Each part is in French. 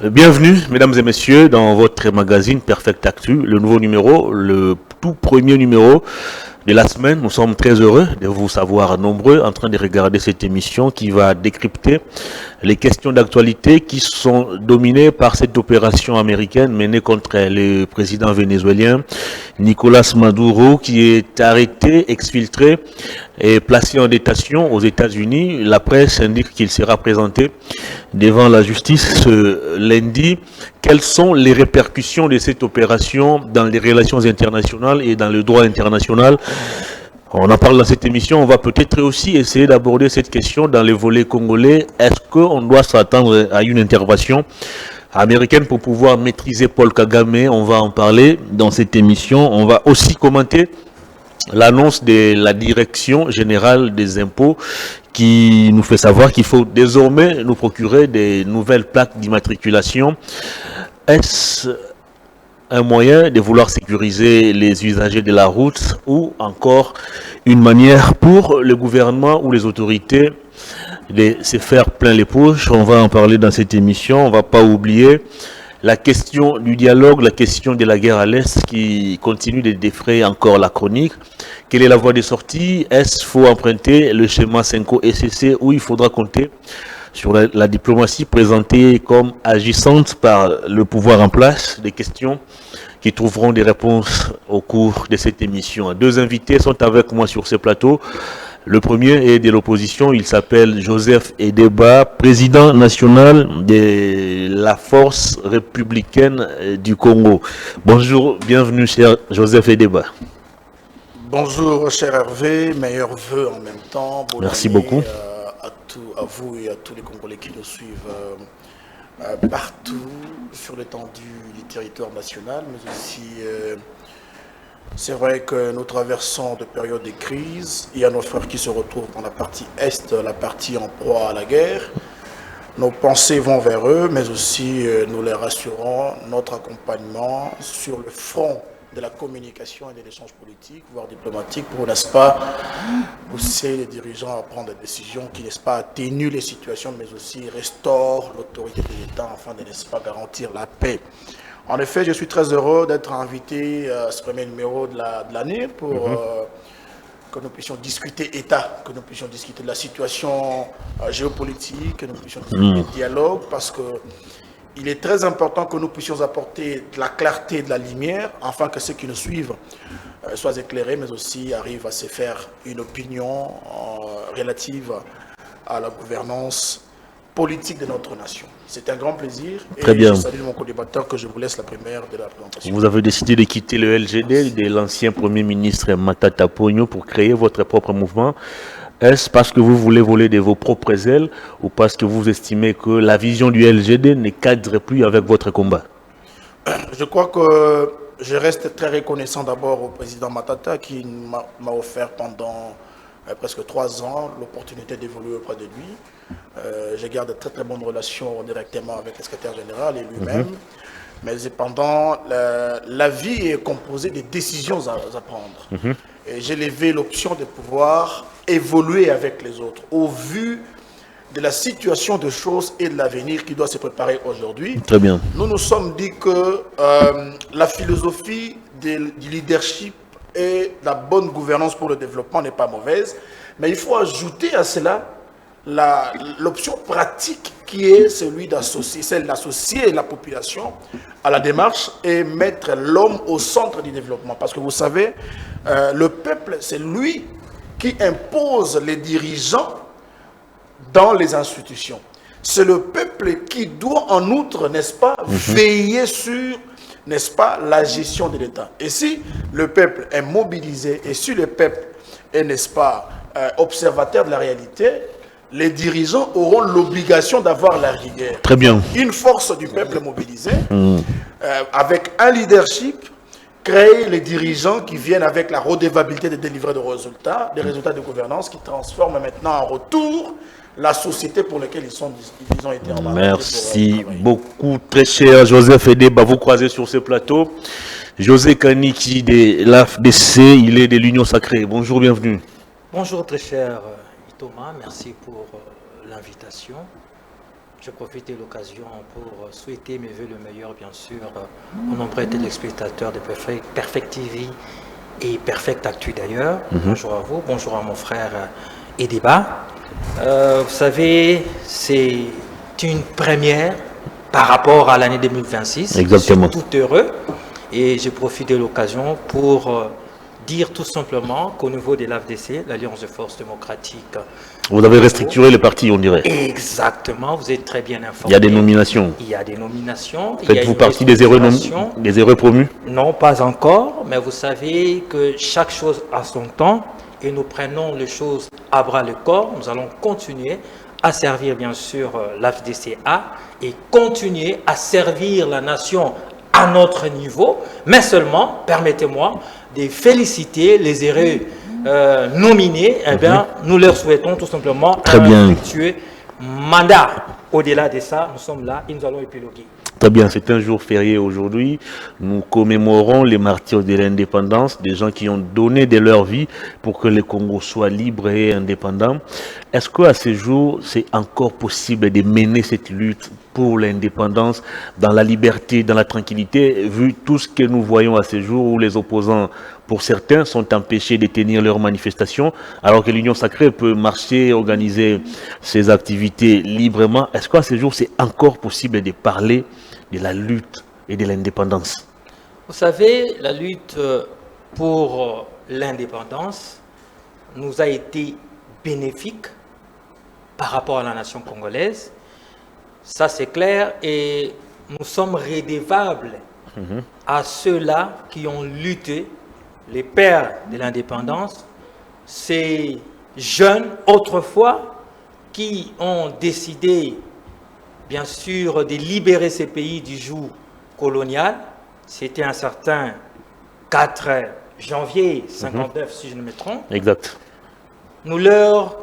Bienvenue, mesdames et messieurs, dans votre magazine Perfect Actu, le nouveau numéro, le tout premier numéro de la semaine. Nous sommes très heureux de vous savoir nombreux en train de regarder cette émission qui va décrypter les questions d'actualité qui sont dominées par cette opération américaine menée contre le président vénézuélien Nicolás Maduro, qui est arrêté, exfiltré et placé en détention aux États-Unis. La presse indique qu'il sera présenté devant la justice ce lundi. Quelles sont les répercussions de cette opération dans les relations internationales et dans le droit international? On en parle dans cette émission. On va peut-être aussi essayer d'aborder cette question dans le volet congolais. Est-ce qu'on doit s'attendre à une intervention américaine pour pouvoir maîtriser Paul Kagame? On va en parler dans cette émission. On va aussi commenter l'annonce de la direction générale des impôts qui nous fait savoir qu'il faut désormais nous procurer des nouvelles plaques d'immatriculation. Est-ce un moyen de vouloir sécuriser les usagers de la route ou encore une manière pour le gouvernement ou les autorités de se faire plein les poches? On va en parler dans cette émission. On ne va pas oublier la question du dialogue, la question de la guerre à l'Est qui continue de défrayer encore la chronique. Quelle est la voie de sortie? Est-ce qu'il faut emprunter le schéma 5O-SCC ou il faudra compter sur la diplomatie présentée comme agissante par le pouvoir en place? Des questions qui trouveront des réponses au cours de cette émission. Deux invités sont avec moi sur ce plateau. Le premier est de l'opposition, il s'appelle Joseph Edeba, président national de la force républicaine du Congo. Bonjour, bienvenue cher Joseph Edeba. Bonjour cher Hervé, meilleurs vœux en même temps. Merci beaucoup. À vous et à tous les Congolais qui nous suivent partout sur l'étendue du territoire national, mais aussi c'est vrai que nous traversons des périodes de crise. Il y a nos frères qui se retrouvent dans la partie Est, la partie en proie à la guerre. Nos pensées vont vers eux, mais aussi nous les rassurons, notre accompagnement sur le front de la communication et de l'échange politique, voire diplomatique, pour, n'est-ce pas, pousser les dirigeants à prendre des décisions qui, n'est-ce pas, atténuent les situations, mais aussi restaurent l'autorité de l'État afin de, n'est-ce pas, garantir la paix. En effet, je suis très heureux d'être invité à ce premier numéro de l'année pour que nous puissions discuter État, que nous puissions discuter de la situation géopolitique, que nous puissions discuter de dialogue, parce que il est très important que nous puissions apporter de la clarté, de la lumière, afin que ceux qui nous suivent soient éclairés, mais aussi arrivent à se faire une opinion relative à la gouvernance politique de notre nation. C'est un grand plaisir. Très bien. Je salue mon co-débatteur que je vous laisse la première de la présentation. Vous avez décidé de quitter le LGD de l'ancien Premier ministre Matata Ponyo pour créer votre propre mouvement. Est-ce parce que vous voulez voler de vos propres ailes ou parce que vous estimez que la vision du LGD ne cadre plus avec votre combat? Je crois que je reste très reconnaissant d'abord au président Matata qui m'a offert pendant presque 3 ans l'opportunité d'évoluer auprès de lui. Je garde de très très bonnes relations directement avec le secrétaire général et lui-même. Mais cependant, la vie est composée de décisions à prendre. Et j'ai levé l'option de pouvoir évoluer avec les autres au vu de la situation de choses et de l'avenir qui doit se préparer aujourd'hui. Très bien. Nous nous sommes dit que la philosophie du leadership et la bonne gouvernance pour le développement n'est pas mauvaise, mais il faut ajouter à cela l'option pratique qui est celle d'associer la population à la démarche et mettre l'homme au centre du développement. Parce que vous savez, le peuple, c'est lui qui impose les dirigeants dans les institutions. C'est le peuple qui doit en outre, n'est-ce pas, veiller sur, n'est-ce pas, la gestion de l'État. Et si le peuple est mobilisé et si le peuple est, n'est-ce pas, observateur de la réalité, les dirigeants auront l'obligation d'avoir la rigueur. Très bien. Une force du peuple mobilisée, avec un leadership, créer les dirigeants qui viennent avec la redevabilité de délivrer des résultats de gouvernance qui transforment maintenant en retour la société pour laquelle ils ont été en Merci beaucoup, très cher Joseph Edeba. Vous croisez sur ce plateau José Kaniki de l'AFDC, il est de l'Union Sacrée. Bonjour, je profite de l'occasion pour souhaiter mes voeux le meilleur, bien sûr, aux nombreux téléspectateurs de Perfect TV et Perfect Actu d'ailleurs. Bonjour à vous, bonjour à mon frère Edeba. Vous savez, c'est une première par rapport à l'année 2026. Exactement. Je suis tout heureux et je profite de l'occasion pour dire tout simplement qu'au niveau de l'AFDC, l'Alliance de Forces démocratiques, vous avez restructuré les partis, on dirait. Exactement, vous êtes très bien informé. Il y a des nominations. Il y a des nominations. Faites-vous partie des heureux promus? Non, pas encore, mais vous savez que chaque chose a son temps et nous prenons les choses à bras le corps. Nous allons continuer à servir bien sûr l'AFDCA et continuer à servir la nation à notre niveau, mais seulement, permettez-moi, de féliciter les heureux nominés. Eh bien, nous leur souhaitons tout simplement un fructueux mandat. Au-delà de ça, nous sommes là et nous allons épiloguer. Très bien, c'est un jour férié aujourd'hui. Nous commémorons les martyrs de l'indépendance, des gens qui ont donné de leur vie pour que le Congo soit libre et indépendant. Est-ce qu'à ce jour, c'est encore possible de mener cette lutte pour l'indépendance dans la liberté, dans la tranquillité, vu tout ce que nous voyons à ce jour où les opposants, pour certains, sont empêchés de tenir leurs manifestations, alors que l'Union sacrée peut marcher, organiser ses activités librement? Est-ce qu'à ce jour, c'est encore possible de parler de la lutte et de l'indépendance? Vous savez, la lutte pour l'indépendance nous a été bénéfique par rapport à la nation congolaise. Ça, c'est clair. Et nous sommes redevables à ceux-là qui ont lutté, les pères de l'indépendance, ces jeunes autrefois qui ont décidé bien sûr de libérer ces pays du joug colonial. C'était un certain 4 janvier 59, si je ne me trompe. Exact. Nous leur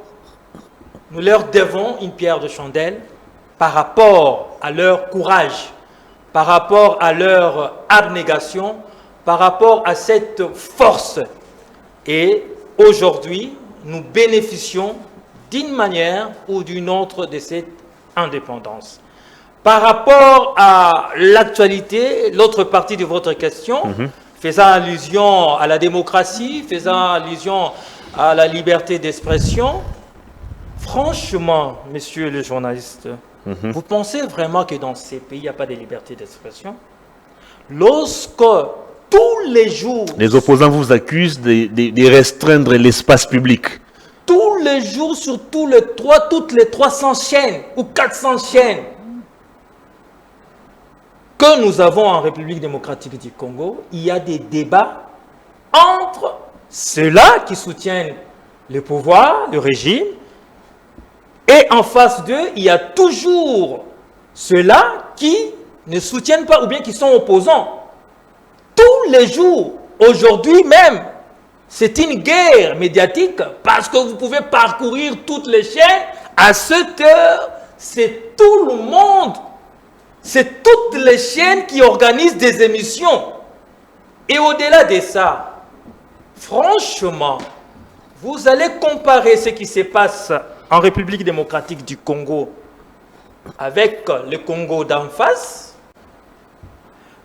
devons une pierre de chandelle par rapport à leur courage, par rapport à leur abnégation, par rapport à cette force. Et aujourd'hui, nous bénéficions d'une manière ou d'une autre de cette indépendance. Par rapport à l'actualité, l'autre partie de votre question, faisant allusion à la démocratie, faisant allusion à la liberté d'expression, franchement, messieurs les journalistes, vous pensez vraiment que dans ces pays, il n'y a pas de liberté d'expression? Lorsque tous les jours... Les opposants vous accusent de restreindre l'espace public. Tous les jours, sur toutes les 300 chaînes ou 400 chaînes que nous avons en République démocratique du Congo, il y a des débats entre ceux-là qui soutiennent le pouvoir, le régime, et en face d'eux, il y a toujours ceux-là qui ne soutiennent pas ou bien qui sont opposants. Tous les jours, aujourd'hui même, c'est une guerre médiatique parce que vous pouvez parcourir toutes les chaînes. À cette heure, c'est tout le monde, c'est toutes les chaînes qui organisent des émissions. Et au-delà de ça, franchement, vous allez comparer ce qui se passe en République démocratique du Congo avec le Congo d'en face.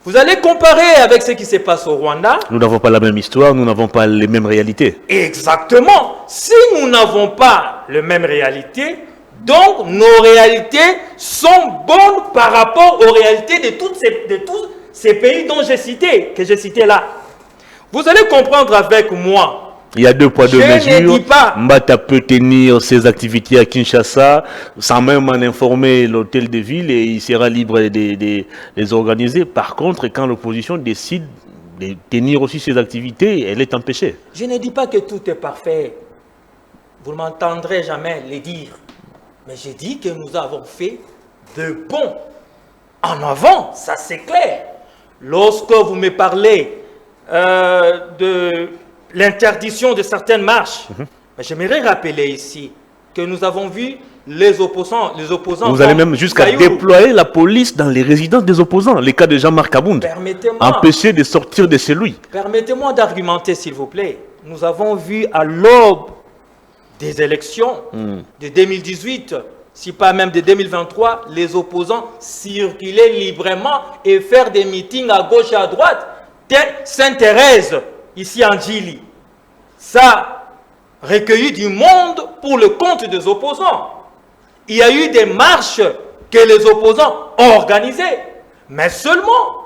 Vous allez comparer avec ce qui se passe au Rwanda. Nous n'avons pas la même histoire, nous n'avons pas les mêmes réalités. Exactement. Si nous n'avons pas les mêmes réalités, donc nos réalités sont bonnes par rapport aux réalités de tous ces pays dont j'ai cité, que j'ai cité là. Vous allez comprendre avec moi. Il y a 2 poids 2 mesures. Pas. Mbata peut tenir ses activités à Kinshasa sans même en informer l'hôtel de ville et il sera libre de les organiser. Par contre, quand l'opposition décide de tenir aussi ses activités, elle est empêchée. Je ne dis pas que tout est parfait. Vous ne m'entendrez jamais le dire. Mais j'ai dit que nous avons fait de bons en avant. Ça, c'est clair. Lorsque vous me parlez de l'interdiction de certaines marches. J'aimerais rappeler ici que nous avons vu les opposants. Vous allez même jusqu'à déployer la police dans les résidences des opposants. Les cas de Jean-Marc Abound. Empêcher de sortir de chez lui. Permettez-moi d'argumenter, s'il vous plaît. Nous avons vu à l'aube des élections de 2018 si pas même de 2023, les opposants circuler librement et faire des meetings à gauche et à droite. Sainte-Thérèse, ici en Djili, ça a recueilli du monde pour le compte des opposants. Il y a eu des marches que les opposants ont organisées. Mais seulement,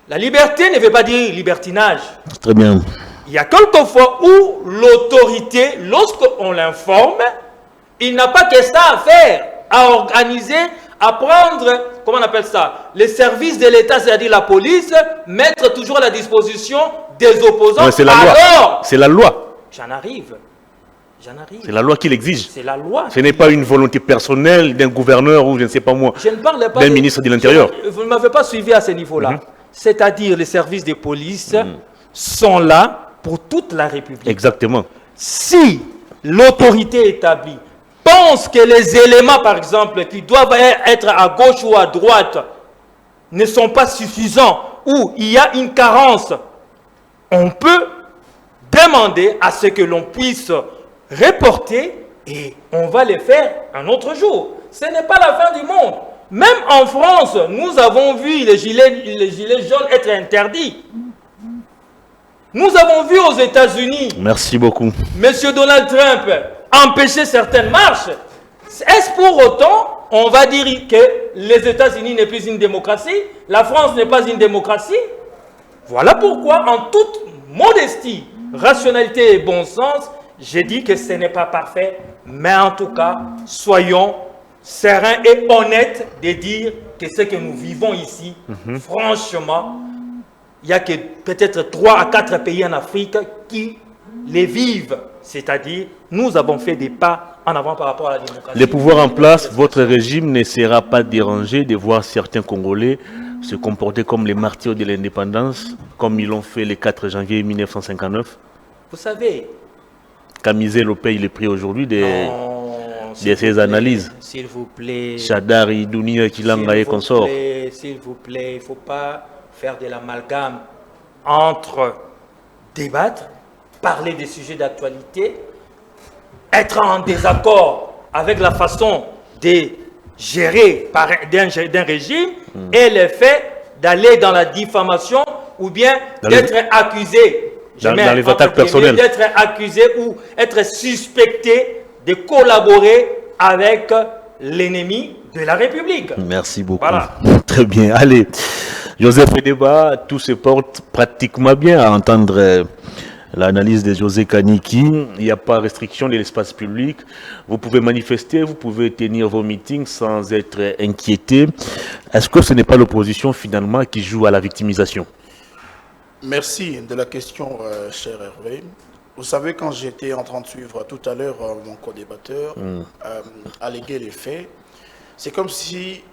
la liberté ne veut pas dire libertinage. Très bien. Il y a quelques fois où l'autorité, lorsqu'on l'informe, il n'a pas que ça à faire, à organiser, à prendre, comment on appelle ça, les services de l'État, c'est-à-dire la police, mettre toujours à la disposition des opposants. Ouais, c'est la loi. C'est la loi. J'en arrive. C'est la loi qui l'exige. C'est la loi. Ce n'est pas une volonté personnelle d'un gouverneur ou je ne sais pas moi, d'un ministre de l'Intérieur. Vous ne m'avez pas suivi à ce niveau-là. C'est-à-dire les services de police sont là pour toute la République. Exactement. Si l'autorité établie pense que les éléments, par exemple, qui doivent être à gauche ou à droite, ne sont pas suffisants, ou il y a une carence, on peut demander à ce que l'on puisse reporter et on va les faire un autre jour. Ce n'est pas la fin du monde. Même en France, nous avons vu les gilets jaunes être interdits. Nous avons vu aux États-Unis, merci beaucoup, M. Donald Trump empêcher certaines marches. Est-ce pour autant, on va dire que les États-Unis n'est plus une démocratie, la France n'est pas une démocratie? Voilà pourquoi, en toute modestie, rationalité et bon sens, j'ai dit que ce n'est pas parfait, mais en tout cas, soyons sereins et honnêtes de dire que ce que nous vivons ici, franchement, il n'y a que peut-être 3 à 4 pays en Afrique qui les vivent. C'est-à-dire, nous avons fait des pas en avant par rapport à la démocratie. Les pouvoirs en place, votre régime ne sera pas dérangé de voir certains Congolais se comporter comme les martyrs de l'indépendance, comme ils l'ont fait le 4 janvier 1959. Vous savez... Camiselo paye le prix aujourd'hui de ces analyses. S'il vous plaît. Chadari, Dunia, Kilanga et consorts. S'il vous plaît, il ne faut pas faire de l'amalgame entre débattre, parler des sujets d'actualité, être en désaccord avec la façon de gérer d'un régime et le fait d'aller dans la diffamation ou bien d'être accusé. Dans les attaques personnelles. D'être accusé ou être suspecté de collaborer avec l'ennemi de la République. Merci beaucoup. Voilà. Très bien. Allez, Joseph Edeba, tout se porte pratiquement bien à entendre l'analyse de José Kaniki. Il n'y a pas restriction de l'espace public. Vous pouvez manifester, vous pouvez tenir vos meetings sans être inquiété. Est-ce que ce n'est pas l'opposition finalement qui joue à la victimisation? Merci de la question, cher Hervé. Vous savez, quand j'étais en train de suivre tout à l'heure mon co-débatteur alléguer les faits, c'est comme si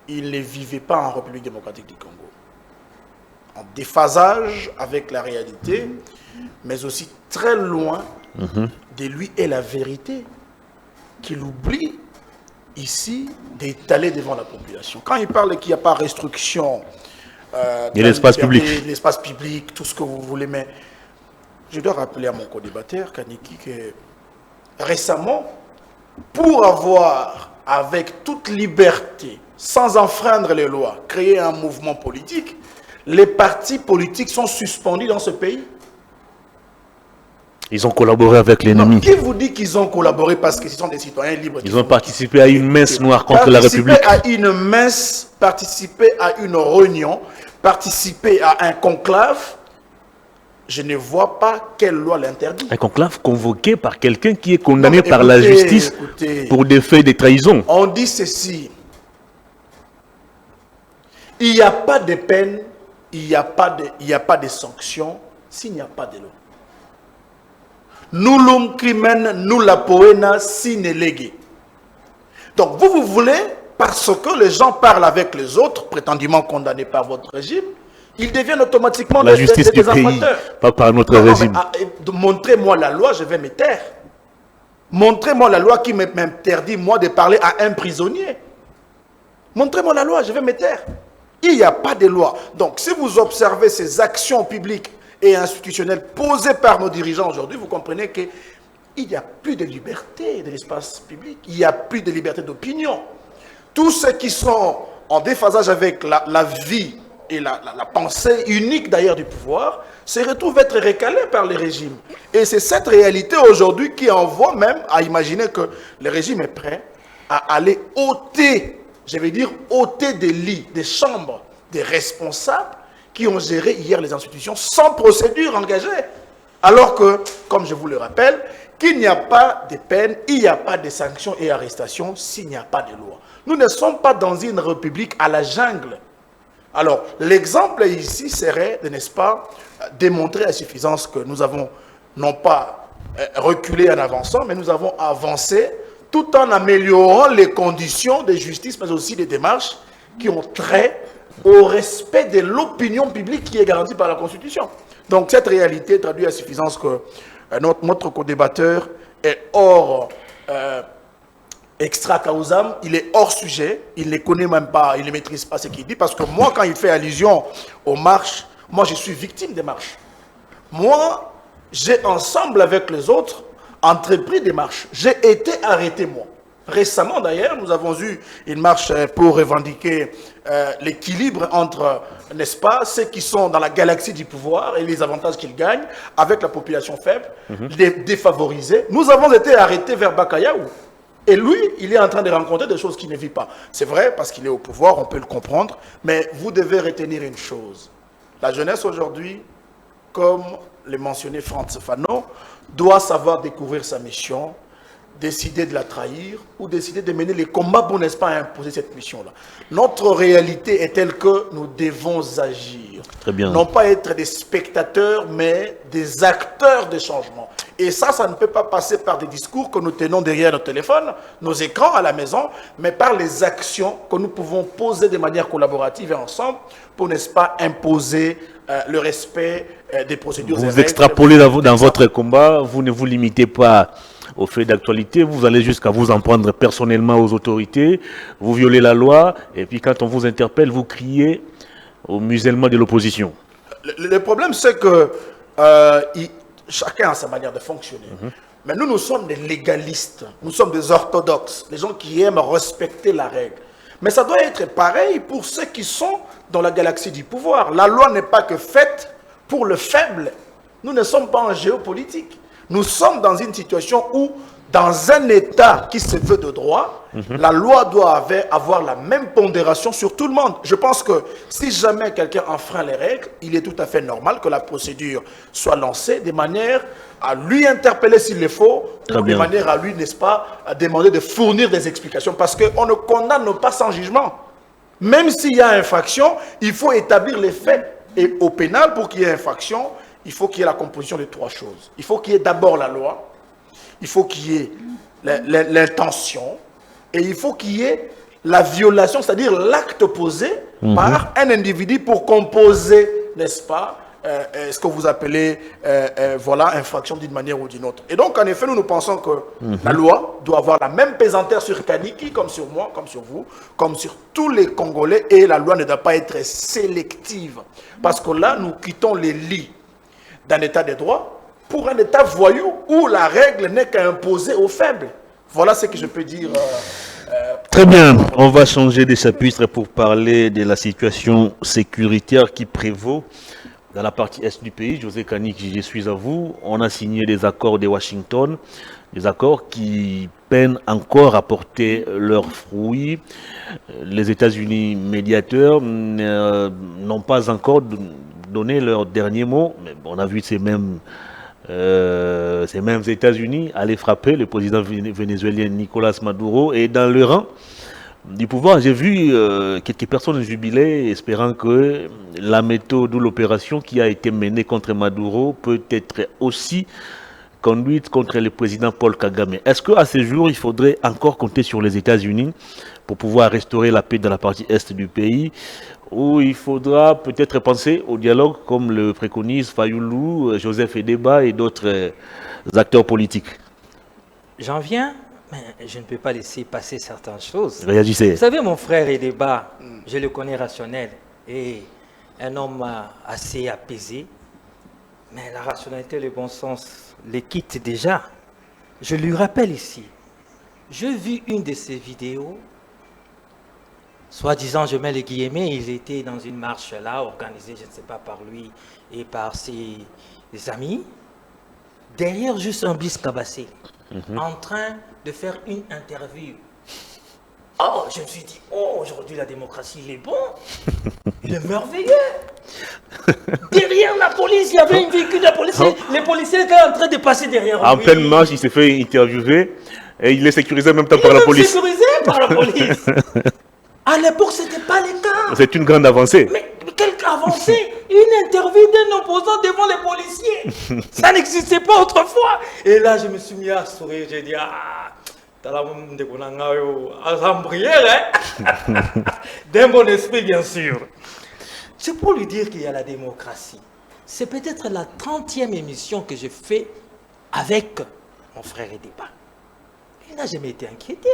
il ne vivait pas en République démocratique du Congo. En déphasage avec la réalité, mais aussi très loin de lui et la vérité, qu'il oublie ici d'étaler devant la population. Quand il parle qu'il n'y a pas restriction... et l'espace public. L'espace public, tout ce que vous voulez, mais je dois rappeler à mon co-débatteur, Kaniki, que récemment, pour avoir, avec toute liberté, sans enfreindre les lois, créé un mouvement politique, les partis politiques sont suspendus dans ce pays. Ils ont collaboré avec l'ennemi. Qui vous dit qu'ils ont collaboré parce qu'ils sont des citoyens libres? Ils ont participé à une messe noire contre la République. Participer à une messe, participer à une réunion, participer à un conclave, je ne vois pas quelle loi l'interdit. Un conclave convoqué par quelqu'un qui est condamné par la justice pour des faits de trahison. On dit ceci. Il n'y a pas de peine, il n'y a pas de sanction s'il n'y a pas de loi. Nullum crimen nulla poena sine lege. Donc vous voulez, parce que les gens parlent avec les autres, prétendument condamnés par votre régime, ils deviennent automatiquement la justice du pays, pas par notre régime. Montrez-moi la loi, je vais me taire. Montrez-moi la loi qui m'interdit, moi, de parler à un prisonnier. Montrez-moi la loi, je vais me taire. Il n'y a pas de loi. Donc, si vous observez ces actions publiques et institutionnelles posées par nos dirigeants aujourd'hui, vous comprenez que il n'y a plus de liberté de l'espace public, il n'y a plus de liberté d'opinion. Tous ceux qui sont en déphasage avec la vie et la pensée unique d'ailleurs du pouvoir se retrouvent être récalés par les régimes. Et c'est cette réalité aujourd'hui qui envoie même à imaginer que le régime est prêt à aller ôter, je vais dire ôter des lits, des chambres, des responsables qui ont géré hier les institutions sans procédure engagée. Alors que, comme je vous le rappelle, qu'il n'y a pas de peine, il n'y a pas de sanctions et arrestations s'il n'y a pas de loi. Nous ne sommes pas dans une république à la jungle. Alors, l'exemple ici serait, n'est-ce pas, démontrer à suffisance que nous avons non pas reculé en avançant, mais nous avons avancé tout en améliorant les conditions de justice, mais aussi des démarches qui ont trait au respect de l'opinion publique qui est garantie par la Constitution. Donc, cette réalité traduit à suffisance que notre co-débatteur est hors extra causam, il est hors sujet, il ne connaît même pas, il ne maîtrise pas ce qu'il dit, parce que moi, quand il fait allusion aux marches, moi, je suis victime des marches. Moi, j'ai, ensemble avec les autres, entrepris des marches. J'ai été arrêté, moi. Récemment, d'ailleurs, nous avons eu une marche pour revendiquer l'équilibre entre, n'est-ce pas, ceux qui sont dans la galaxie du pouvoir et les avantages qu'ils gagnent, avec la population faible, les défavorisés. Nous avons été arrêtés vers Bakayaou. Et lui, il est en train de rencontrer des choses qu'il ne vit pas. C'est vrai, parce qu'il est au pouvoir, on peut le comprendre, mais vous devez retenir une chose. La jeunesse aujourd'hui, comme le mentionnait Frantz Fanon, doit savoir découvrir sa mission, décider de la trahir ou décider de mener les combats pour, n'est-ce pas, imposer cette mission-là. Notre réalité est telle que nous devons agir. Très bien. Non pas être des spectateurs, mais des acteurs de changement. Et ça ne peut pas passer par des discours que nous tenons derrière nos téléphones, nos écrans à la maison, mais par les actions que nous pouvons poser de manière collaborative et ensemble pour, n'est-ce pas, imposer le respect des procédures. Vous extrapolez dans votre combat, vous ne vous limitez pas aux faits d'actualité, vous allez jusqu'à vous en prendre personnellement aux autorités, vous violez la loi, et puis quand on vous interpelle, vous criez au musellement de l'opposition. Le problème, c'est que chacun a sa manière de fonctionner. Mais nous sommes des légalistes, nous sommes des orthodoxes, des gens qui aiment respecter la règle. Mais ça doit être pareil pour ceux qui sont dans la galaxie du pouvoir. La loi n'est pas que faite pour le faible. Nous ne sommes pas en géopolitique. Nous sommes dans une situation où, dans un État qui se veut de droit, la loi doit avoir la même pondération sur tout le monde. Je pense que si jamais quelqu'un enfreint les règles, il est tout à fait normal que la procédure soit lancée de manière à lui interpeller s'il le faut, ou de manière à lui, n'est-ce pas, à demander de fournir des explications. Parce qu'on ne condamne pas sans jugement. Même s'il y a infraction, il faut établir les faits. Et au pénal, pour qu'il y ait infraction, il faut qu'il y ait la composition de trois choses. Il faut qu'il y ait d'abord la loi, il faut qu'il y ait l'intention, et il faut qu'il y ait la violation, c'est-à-dire l'acte posé par un individu pour composer, n'est-ce pas, ce que vous appelez voilà, infraction d'une manière ou d'une autre. Et donc, en effet, nous pensons que la loi doit avoir la même pesanteur sur Kaniki, comme sur moi, comme sur vous, comme sur tous les Congolais, et la loi ne doit pas être sélective. Parce que là, nous quittons les lits d'un état de droit pour un état voyou où la règle n'est qu'à imposer aux faibles. Voilà ce que je peux dire. Très bien, on va changer de chapitre pour parler de la situation sécuritaire qui prévaut dans la partie est du pays. José Kanik, je suis à vous. On a signé des accords de Washington, des accords qui peinent encore à porter leurs fruits. Les États-Unis médiateurs n'ont pas encore donné leur dernier mot. Mais on a vu ces mêmes États-Unis aller frapper le président vénézuélien Nicolas Maduro. Et dans le rang du pouvoir, j'ai vu quelques personnes jubiler, espérant que la méthode ou l'opération qui a été menée contre Maduro peut être aussi conduite contre le président Paul Kagame. Est-ce qu'à ce jour, il faudrait encore compter sur les États-Unis pour pouvoir restaurer la paix dans la partie est du pays, ou il faudra peut-être penser au dialogue comme le préconise Fayoulou, Joseph Edeba et d'autres acteurs politiques? J'en viens, mais je ne peux pas laisser passer certaines choses. Réagissez. Vous savez, mon frère Edeba, je le connais rationnel et un homme assez apaisé, mais la rationalité et le bon sens les quittent déjà. je lui rappelle ici, j'ai vu une de ses vidéos, soi-disant, je mets les guillemets, il était dans une marche là, organisée, je ne sais pas, par lui et par ses amis, derrière juste un bus cabassé, en train de faire une interview. Oh, je me suis dit, oh, aujourd'hui la démocratie, il est bon, il est merveilleux. Derrière la police, il y avait une véhicule de la police, les policiers étaient en train de passer derrière lui. En pleine marche, il s'est fait interviewer et il est sécurisé en même temps par la police. Sécurisé par la police. À l'époque, ce n'était pas le cas. C'est une grande avancée. Mais quelle avancée! Une interview d'un opposant devant les policiers. Ça n'existait pas autrefois. Et là, je me suis mis à sourire. J'ai dit, ah, t'as la prière, hein? D'un bon esprit, bien sûr. C'est pour lui dire qu'il y a la démocratie. C'est peut-être la 30e émission que je fais avec mon frère et débat. Il n'a jamais été inquiété.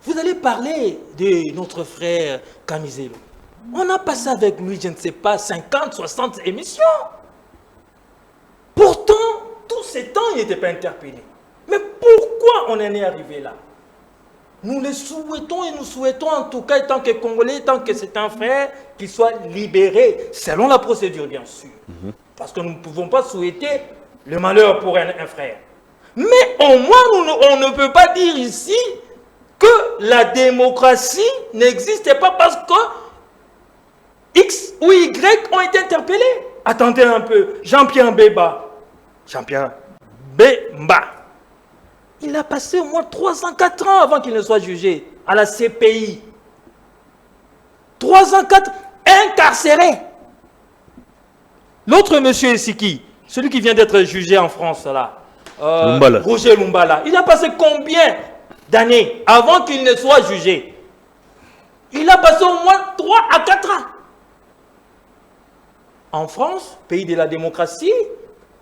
Vous allez parler de notre frère Camizelo. On a passé avec lui, je ne sais pas, 50, 60 émissions. Pourtant, tous ces temps, il n'était pas interpellé. Mais pourquoi on en est arrivé là? Nous le souhaitons et nous souhaitons en tout cas, tant que Congolais, tant que c'est un frère, qu'il soit libéré, selon la procédure bien sûr. Parce que nous ne pouvons pas souhaiter le malheur pour un frère. Mais au moins, on ne peut pas dire ici que la démocratie n'existe pas parce que X ou Y ont été interpellés. Attendez un peu, Jean-Pierre Bemba, il a passé au moins 3 ans, 4 ans avant qu'il ne soit jugé à la CPI. 3 ans, 4 ans, incarcéré. L'autre monsieur ici qui? Celui qui vient d'être jugé en France là. Roger Lumbala. Il a passé combien d'années avant qu'il ne soit jugé? Il a passé au moins 3 à 4 ans. En France, pays de la démocratie,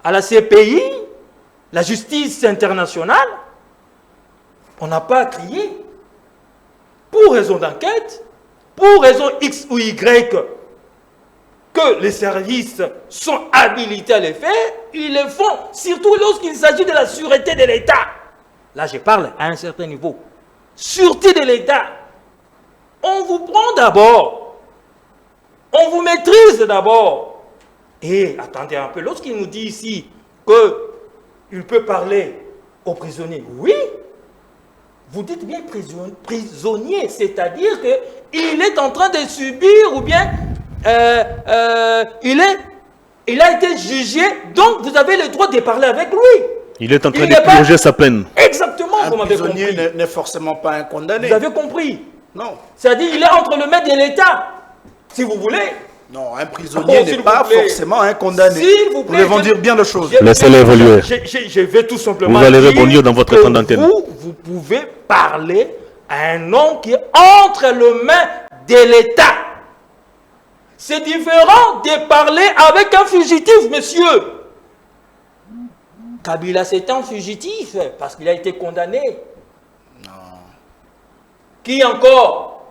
à la CPI, la justice internationale, on n'a pas à crier. Pour raison d'enquête, pour raison X ou Y, que les services sont habilités à le faire, ils le font, surtout lorsqu'il s'agit de la sûreté de l'État. Là, je parle à un certain niveau. Sûreté de l'État. On vous prend d'abord. On vous maîtrise d'abord. Et attendez un peu, lorsqu'il nous dit ici qu'il peut parler aux prisonniers, oui, vous dites bien prisonnier, c'est-à-dire qu'il est en train de subir ou bien il a été jugé, donc vous avez le droit de parler avec lui. Il est en train de purger sa peine. Exactement, vous m'avez compris. Un prisonnier n'est forcément pas un condamné. Vous avez compris? Non. C'est-à-dire qu'il est entre le maître et l'État, si vous voulez. Non, un prisonnier n'est pas forcément un condamné. S'il vous plaît, nous devons dire bien les choses. Laissez-les évoluer. Je vais tout simplement vous allez rebondir dans votre temps d'antenne. Vous pouvez parler à un homme qui est entre les mains de l'État. C'est différent de parler avec un fugitif, monsieur. Kabila, c'est un fugitif parce qu'il a été condamné. Non. Qui encore?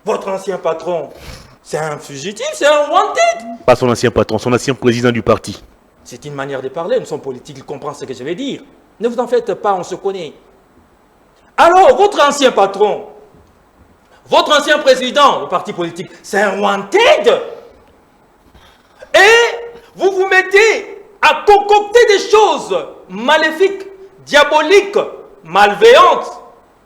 Votre ancien patron. C'est un fugitif, c'est un wanted. Pas son ancien patron, son ancien président du parti. C'est une manière de parler, nous sommes politiques, il comprend ce que je vais dire. Ne vous en faites pas, on se connaît. Alors, votre ancien patron, votre ancien président, le parti politique, c'est un wanted. Et vous vous mettez à concocter des choses maléfiques, diaboliques, malveillantes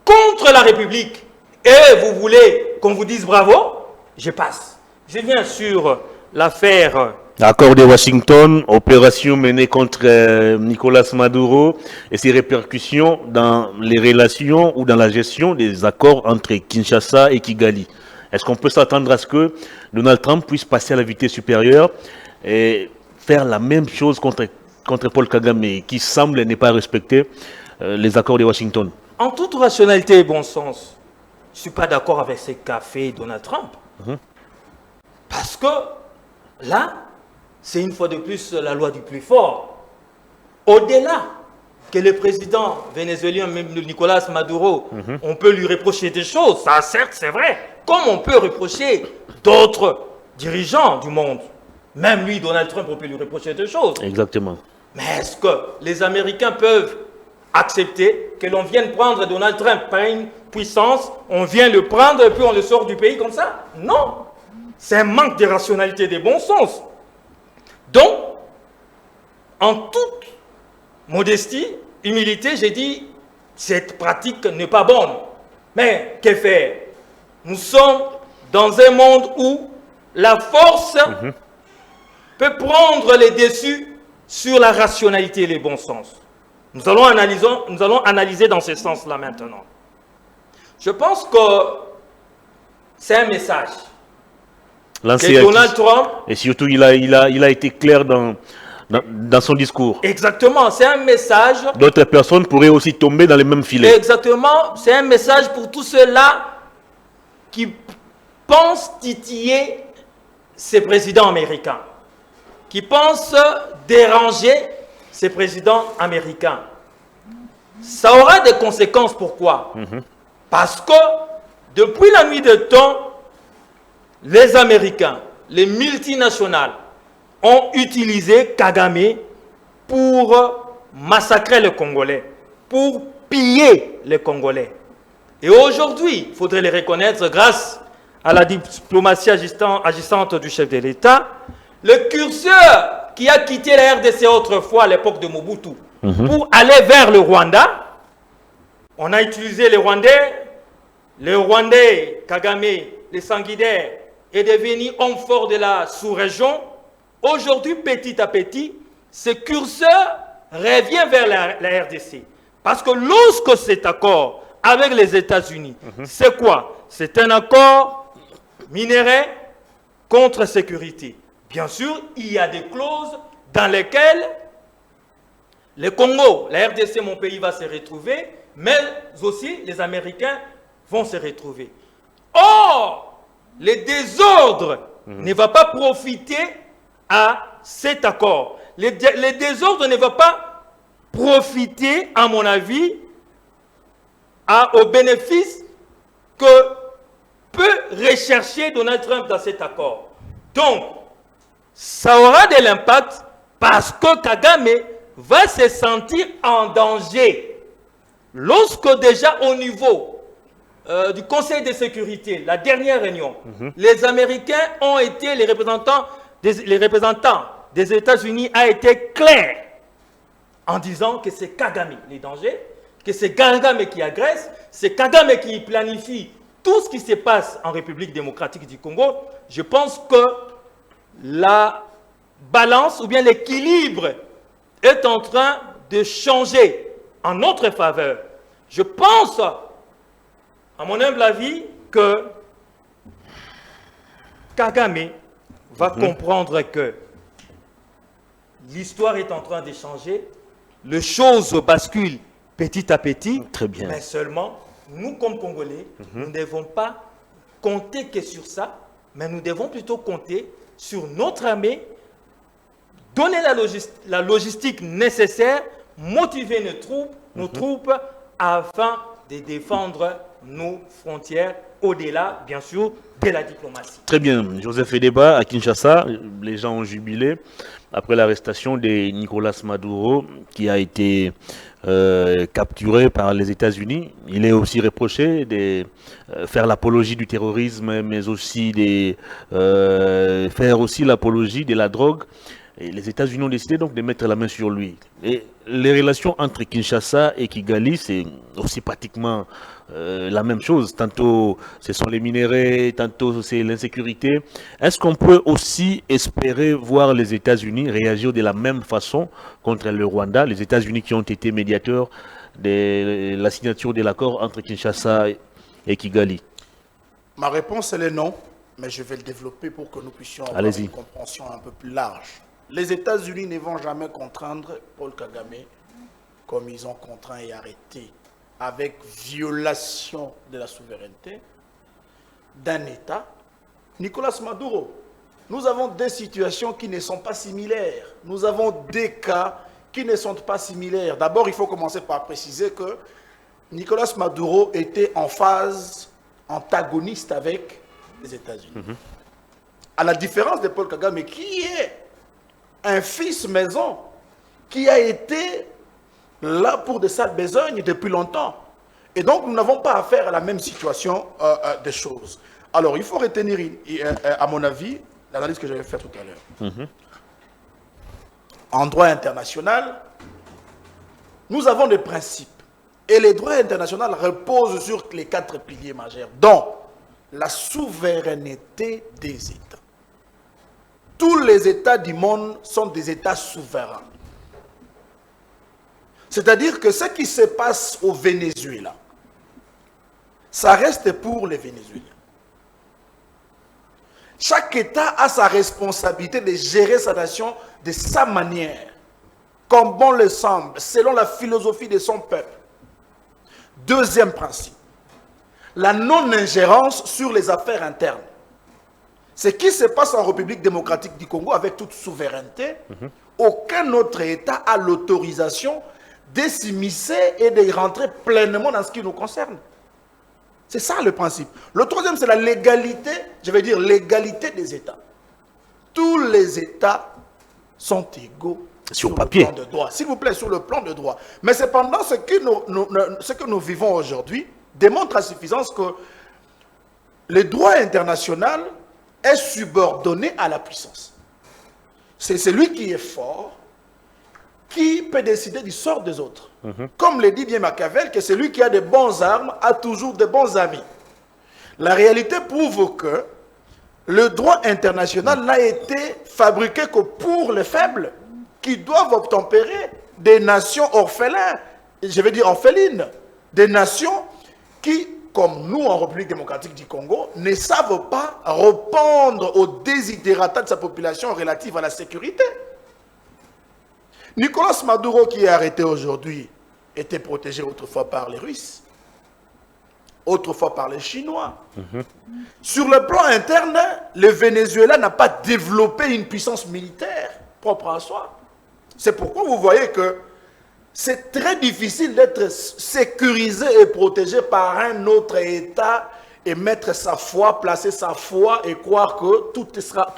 contre la République. Et vous voulez qu'on vous dise bravo? Je passe. Je viens sur l'affaire. Accord de Washington, opération menée contre Nicolas Maduro et ses répercussions dans les relations ou dans la gestion des accords entre Kinshasa et Kigali. Est-ce qu'on peut s'attendre à ce que Donald Trump puisse passer à la vitesse supérieure et faire la même chose contre Paul Kagame, qui semble ne pas respecter les accords de Washington? En toute rationalité et bon sens, je ne suis pas d'accord avec ce qu'a fait Donald Trump. Parce que là, c'est une fois de plus la loi du plus fort. Au-delà que le président vénézuélien, même Nicolas Maduro, on peut lui reprocher des choses, ça certes c'est vrai, comme on peut reprocher d'autres dirigeants du monde. Même lui, Donald Trump, on peut lui reprocher des choses. Exactement. Mais est-ce que les Américains peuvent accepter que l'on vienne prendre Donald Trump par une puissance, on vient le prendre et puis on le sort du pays comme ça. Non, c'est un manque de rationalité, de bon sens. Donc, en toute modestie, humilité, j'ai dit, cette pratique n'est pas bonne. Mais que faire? Nous sommes dans un monde où la force peut prendre les dessus sur la rationalité et le bon sens. Nous allons analyser dans ce sens-là maintenant. Je pense que c'est un message que Donald Trump... Et surtout, il a été clair dans son discours. Exactement, c'est un message... D'autres personnes pourraient aussi tomber dans les mêmes filets. Exactement, c'est un message pour tous ceux-là qui pensent titiller ces présidents américains, qui pensent déranger ces présidents américains. Ça aura des conséquences, pourquoi? Parce que depuis la nuit des temps, les Américains, les multinationales, ont utilisé Kagame pour massacrer les Congolais, pour piller les Congolais. Et aujourd'hui, il faudrait les reconnaître, grâce à la diplomatie agissante du chef de l'État, le curseur qui a quitté la RDC autrefois à l'époque de Mobutu pour aller vers le Rwanda, on a utilisé les Rwandais, Kagame, les sanguinaires, est devenu homme fort de la sous-région. Aujourd'hui, petit à petit, ce curseur revient vers la RDC. Parce que lorsque cet accord avec les États-Unis, c'est quoi? C'est un accord minerai contre sécurité. Bien sûr, il y a des clauses dans lesquelles le Congo, la RDC, mon pays, va se retrouver, mais aussi les Américains vont se retrouver. Or, le désordre ne va pas profiter à cet accord. Le désordre ne va pas profiter, à mon avis, au bénéfice que peut rechercher Donald Trump dans cet accord. Donc, ça aura de l'impact parce que Kagame va se sentir en danger. Lorsque déjà au niveau du Conseil de sécurité, la dernière réunion, les Américains ont été les représentants des États-Unis a été clair en disant que c'est Kagame les dangers, que c'est Kagame qui agresse, c'est Kagame qui planifie tout ce qui se passe en République démocratique du Congo. Je pense que la balance ou bien l'équilibre est en train de changer en notre faveur. Je pense, à mon humble avis, que Kagame va comprendre que l'histoire est en train de changer, les choses basculent petit à petit, Très bien. mais seulement, nous comme Congolais, nous ne devons pas compter que sur ça, mais nous devons plutôt compter sur notre armée, donner la logistique nécessaire, motiver nos troupes afin de défendre nos frontières au-delà, bien sûr, de la diplomatie. Très bien. Joseph Edeba, à Kinshasa, les gens ont jubilé après l'arrestation de Nicolas Maduro, qui a été capturé par les États-Unis. Il est aussi reproché de faire l'apologie du terrorisme, mais aussi de faire aussi l'apologie de la drogue. Et les États-Unis ont décidé donc de mettre la main sur lui. Et les relations entre Kinshasa et Kigali, c'est aussi pratiquement la même chose. Tantôt ce sont les minéraux, tantôt c'est l'insécurité. Est-ce qu'on peut aussi espérer voir les États-Unis réagir de la même façon contre le Rwanda, les États-Unis qui ont été médiateurs de la signature de l'accord entre Kinshasa et Kigali? Ma réponse, elle est non, mais je vais le développer pour que nous puissions avoir une compréhension un peu plus large. Les États-Unis ne vont jamais contraindre Paul Kagame comme ils ont contraint et arrêté, avec violation de la souveraineté d'un État, Nicolas Maduro. Nous avons des situations qui ne sont pas similaires. Nous avons des cas qui ne sont pas similaires. D'abord, il faut commencer par préciser que Nicolas Maduro était en phase antagoniste avec les États-Unis. À la différence de Paul Kagame, qui est un fils maison, qui a été là pour de sales besognes depuis longtemps. Et donc, nous n'avons pas affaire à la même situation des choses. Alors, il faut retenir, à mon avis, l'analyse que j'avais faite tout à l'heure. En droit international, nous avons des principes. Et les droits internationaux reposent sur les 4 piliers majeurs, dont la souveraineté des États. Tous les États du monde sont des États souverains. C'est-à-dire que ce qui se passe au Venezuela, ça reste pour les Vénézuéliens. Chaque État a sa responsabilité de gérer sa nation de sa manière, comme bon le semble, selon la philosophie de son peuple. Deuxième principe, la non-ingérence sur les affaires internes. Ce qui se passe en République démocratique du Congo avec toute souveraineté, aucun autre État a l'autorisation de s'immiscer et de rentrer pleinement dans ce qui nous concerne. C'est ça le principe. Le troisième, c'est la légalité, je vais dire l'égalité des États. Tous les États sont égaux sur le plan de droit. S'il vous plaît, sur le plan de droit. Mais cependant, ce que nous vivons aujourd'hui démontre à suffisance que le droit international est subordonné à la puissance. C'est celui qui est fort qui peut décider du sort des autres. Comme le dit bien Machiavel, que celui qui a de bonnes armes a toujours de bons amis. La réalité prouve que le droit international n'a été fabriqué que pour les faibles, qui doivent obtempérer des nations orphelines, je vais dire orphelines, des nations qui, comme nous en République démocratique du Congo, ne savent pas répondre aux désidératas de sa population relative à la sécurité. Nicolas Maduro, qui est arrêté aujourd'hui, était protégé autrefois par les Russes, autrefois par les Chinois. Sur le plan interne, le Venezuela n'a pas développé une puissance militaire propre à soi. C'est pourquoi vous voyez que c'est très difficile d'être sécurisé et protégé par un autre État et mettre sa foi, placer sa foi et croire que tout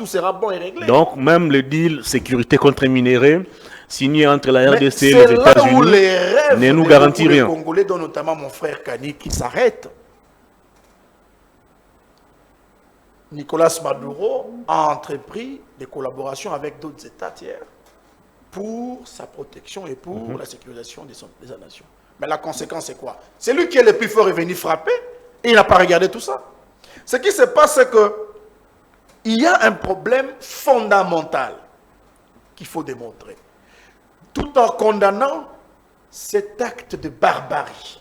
sera bon et réglé. Donc, même le deal sécurité contre minéraux signé entre la RDC et les les États-Unis ne nous garantit rien. Les Congolais, dont notamment mon frère Kani, qui s'arrête. Nicolas Maduro a entrepris des collaborations avec d'autres États tiers pour sa protection et pour la sécurisation de sa nation. Mais la conséquence, c'est quoi? C'est lui qui est le plus fort est venu frapper et il n'a pas regardé tout ça. Ce qui se passe, c'est qu'il y a un problème fondamental qu'il faut démontrer, tout en condamnant cet acte de barbarie,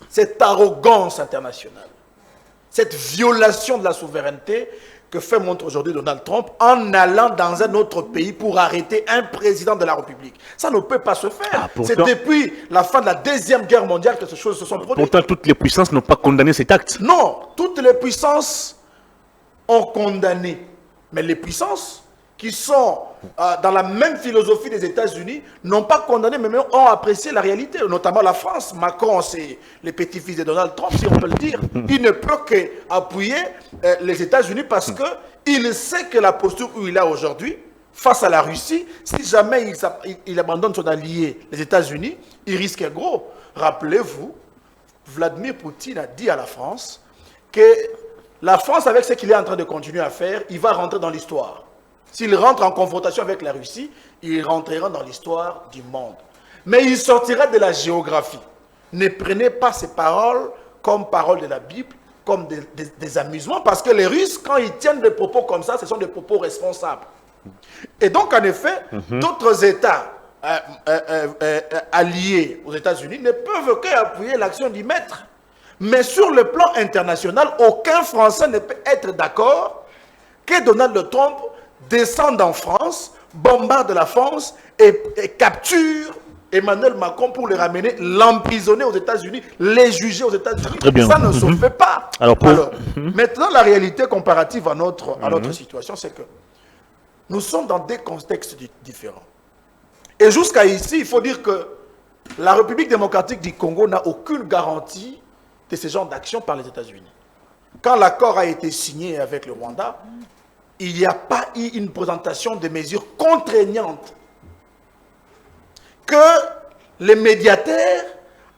cette arrogance internationale, cette violation de la souveraineté que fait montre aujourd'hui Donald Trump en allant dans un autre pays pour arrêter un président de la République. Ça ne peut pas se faire. C'est depuis la fin de la Deuxième Guerre mondiale que ces choses se sont produites. Pourtant, toutes les puissances n'ont pas condamné cet acte. Non, toutes les puissances ont condamné. Mais les puissances qui sont dans la même philosophie des États-Unis n'ont pas condamné, mais même ont apprécié la réalité, notamment la France. Macron, c'est les petits-fils de Donald Trump, si on peut le dire. Il ne peut qu'appuyer les États-Unis parce qu'il sait que la posture où il est aujourd'hui, face à la Russie, si jamais il abandonne son allié, les États-Unis, il risque gros. Rappelez-vous, Vladimir Poutine a dit à la France que la France, avec ce qu'il est en train de continuer à faire, il va rentrer dans l'histoire. S'il rentre en confrontation avec la Russie, il rentrera dans l'histoire du monde. Mais il sortira de la géographie. Ne prenez pas ces paroles comme paroles de la Bible, comme des amusements, parce que les Russes, quand ils tiennent des propos comme ça, ce sont des propos responsables. Et donc, en effet, d'autres États alliés aux États-Unis ne peuvent qu'appuyer l'action du maître. Mais sur le plan international, aucun Français ne peut être d'accord que Donald Trump descendent en France, bombardent la France et capturent Emmanuel Macron pour le ramener, l'emprisonner aux États-Unis, les juger aux États-Unis. Ça ne se fait pas. Alors, maintenant, la réalité comparative à notre situation, c'est que nous sommes dans des contextes différents. Et jusqu'à ici, il faut dire que la République démocratique du Congo n'a aucune garantie de ce genre d'action par les États-Unis. Quand l'accord a été signé avec le Rwanda, il n'y a pas eu une présentation de mesures contraignantes que les médiateurs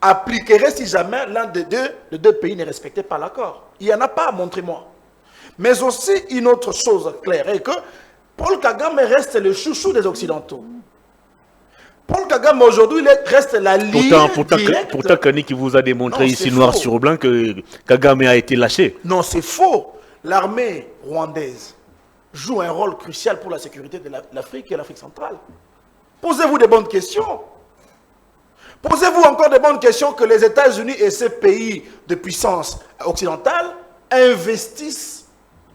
appliqueraient si jamais l'un des deux pays ne respectait pas l'accord. Il n'y en a pas, montrez-moi. Mais aussi, une autre chose claire est que Paul Kagame reste le chouchou des Occidentaux. Paul Kagame aujourd'hui reste la ligne directe. Pourtant, Kani qui vous a démontré Non, ici c'est noir faux. sur blanc que Kagame a été lâché. Non, c'est faux. L'armée rwandaise joue un rôle crucial pour la sécurité de l'Afrique et l'Afrique centrale. Posez-vous des bonnes questions. Posez-vous encore des bonnes questions que les États-Unis et ces pays de puissance occidentale investissent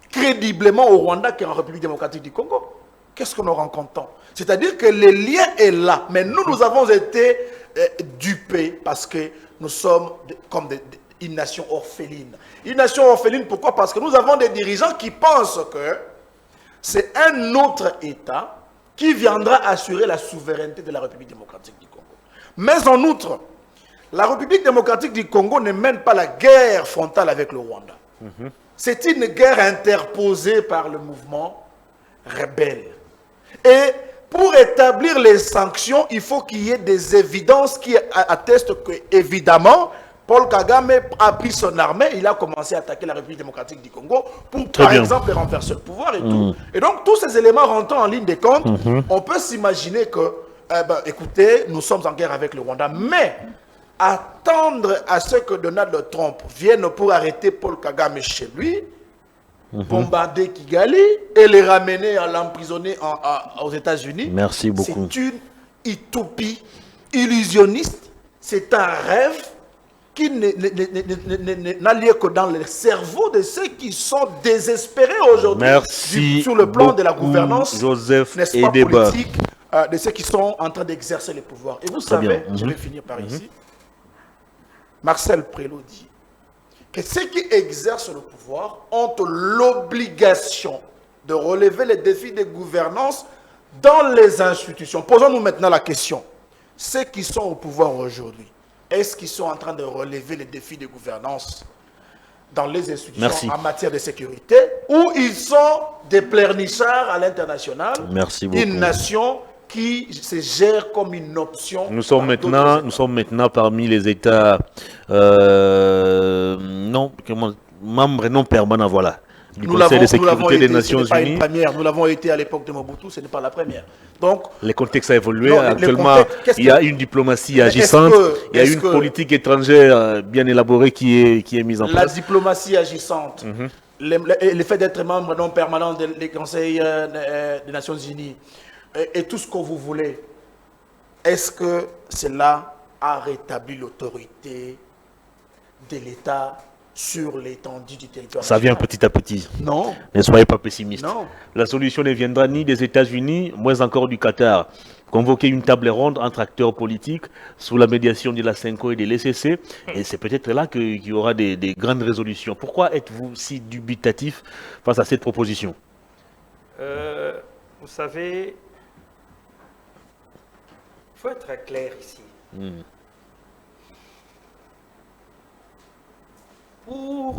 crédiblement au Rwanda qui est en République démocratique du Congo. Qu'est-ce que nous rencontrons? C'est-à-dire que le lien est là, mais nous avons été dupés parce que nous sommes comme une nation orpheline. Une nation orpheline, pourquoi? Parce que nous avons des dirigeants qui pensent que c'est un autre État qui viendra assurer la souveraineté de la République démocratique du Congo. Mais en outre, la République démocratique du Congo ne mène pas la guerre frontale avec le Rwanda. C'est une guerre interposée par le mouvement rebelle. Et pour établir les sanctions, il faut qu'il y ait des évidences qui attestent que, évidemment, Paul Kagame a pris son armée, il a commencé à attaquer la République démocratique du Congo pour, par exemple, renverser le pouvoir et tout. Et donc, tous ces éléments rentrant en ligne de compte, on peut s'imaginer que, écoutez, nous sommes en guerre avec le Rwanda, mais attendre à ce que Donald Trump vienne pour arrêter Paul Kagame chez lui, bombarder Kigali et les ramener à l'emprisonner aux États-Unis. Merci beaucoup. C'est une utopie illusionniste. C'est un rêve qui n'a lieu que dans le cerveau de ceux qui sont désespérés aujourd'hui sur le plan de la gouvernance, Joseph n'est-ce pas, Edeba, politique, de ceux qui sont en train d'exercer le pouvoir. Et vous savez, je vais finir par ici, Marcel Prélo dit que ceux qui exercent le pouvoir ont l'obligation de relever les défis de gouvernance dans les institutions. Posons-nous maintenant la question. Ceux qui sont au pouvoir aujourd'hui, est-ce qu'ils sont en train de relever les défis de gouvernance dans les institutions en matière de sécurité, ou ils sont des pleurnichards à l'international? Merci beaucoup. Une nation qui se gère comme une option. Nous sommes maintenant parmi les États membres non permanents, voilà, du Conseil de sécurité des Nations Unies. Nous l'avons été à l'époque de Mobutu, ce n'est pas la première. Donc, les contextes ont évolué. Actuellement, il y a une diplomatie agissante, il y a une politique étrangère bien élaborée qui est mise en place. La diplomatie agissante, le fait d'être membre non permanent des conseils des Nations Unies, et tout ce que vous voulez, est-ce que cela a rétabli l'autorité de l'État sur l'étendue du territoire? Ça vient petit à petit. Non. Ne soyez pas pessimiste. Non. La solution ne viendra ni des États-Unis, moins encore du Qatar. Convoquer une table ronde entre acteurs politiques sous la médiation de la CENCO et de l'ECC, et c'est peut-être là qu'il y aura des grandes résolutions. Pourquoi êtes-vous si dubitatif face à cette proposition? Vous savez, il faut être clair ici. Pour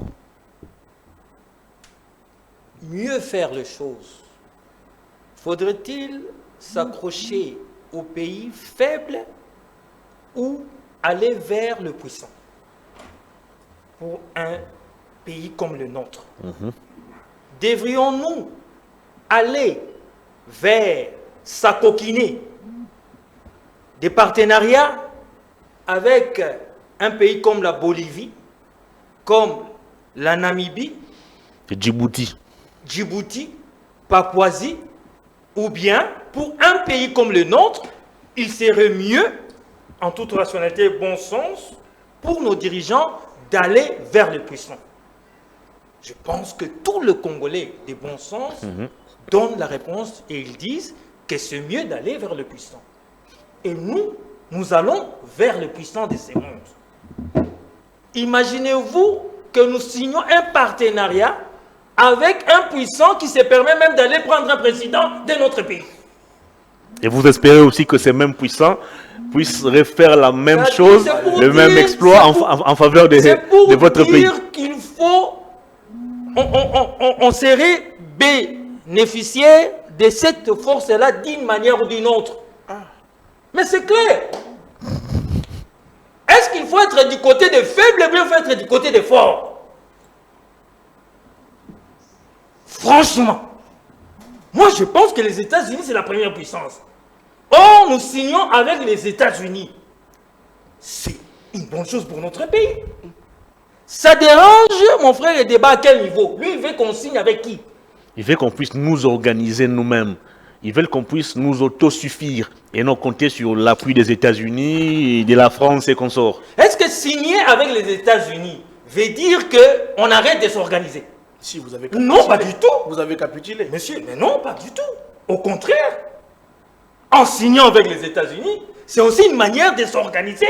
mieux faire les choses, faudrait-il s'accrocher aux pays faibles ou aller vers le puissant? Pour un pays comme le nôtre, devrions-nous aller vers s'acoquiner des partenariats avec un pays comme la Bolivie, comme la Namibie, Djibouti, Papouasie, ou bien pour un pays comme le nôtre, il serait mieux, en toute rationalité et bon sens, pour nos dirigeants d'aller vers le puissant. Je pense que tous les Congolais de bon sens donnent la réponse et ils disent que c'est mieux d'aller vers le puissant. Et nous allons vers le puissant de ce monde. Imaginez-vous que nous signons un partenariat avec un puissant qui se permet même d'aller prendre un président de notre pays. Et vous espérez aussi que ces mêmes puissants puissent refaire la même chose, le même exploit en faveur de votre pays. C'est pour dire qu'il faut... On serait bénéficiaire de cette force-là d'une manière ou d'une autre. Mais c'est clair. faut être du côté des faibles ou bien il faut être du côté des forts? Franchement, moi je pense que les États-Unis c'est la première puissance. Or, nous signons avec les États-Unis. C'est une bonne chose pour notre pays. Ça dérange, mon frère, le débat à quel niveau? Lui, il veut qu'on signe avec qui? Il veut qu'on puisse nous organiser nous-mêmes. Ils veulent qu'on puisse nous autosuffire et non compter sur l'appui des États-Unis, de la France et consorts. Est-ce que signer avec les États-Unis veut dire qu'on arrête de s'organiser? Si vous avez capitulé. Non, pas du tout. Vous avez capitulé. Monsieur, mais non, pas du tout. Au contraire, en signant avec les États-Unis, c'est aussi une manière de s'organiser.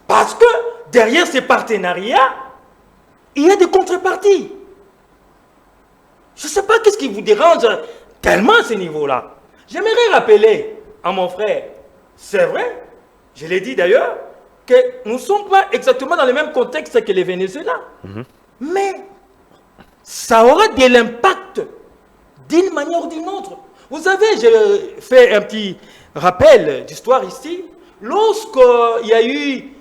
Parce que derrière ces partenariats, il y a des contreparties. Je ne sais pas qu'est-ce qui vous dérange tellement à ce niveau-là. J'aimerais rappeler à mon frère, c'est vrai, je l'ai dit d'ailleurs, que nous ne sommes pas exactement dans le même contexte que les Vénézuéliens. Mais ça aura de l'impact d'une manière ou d'une autre. Vous savez, j'ai fait un petit rappel d'histoire ici. Lorsqu'il y a eu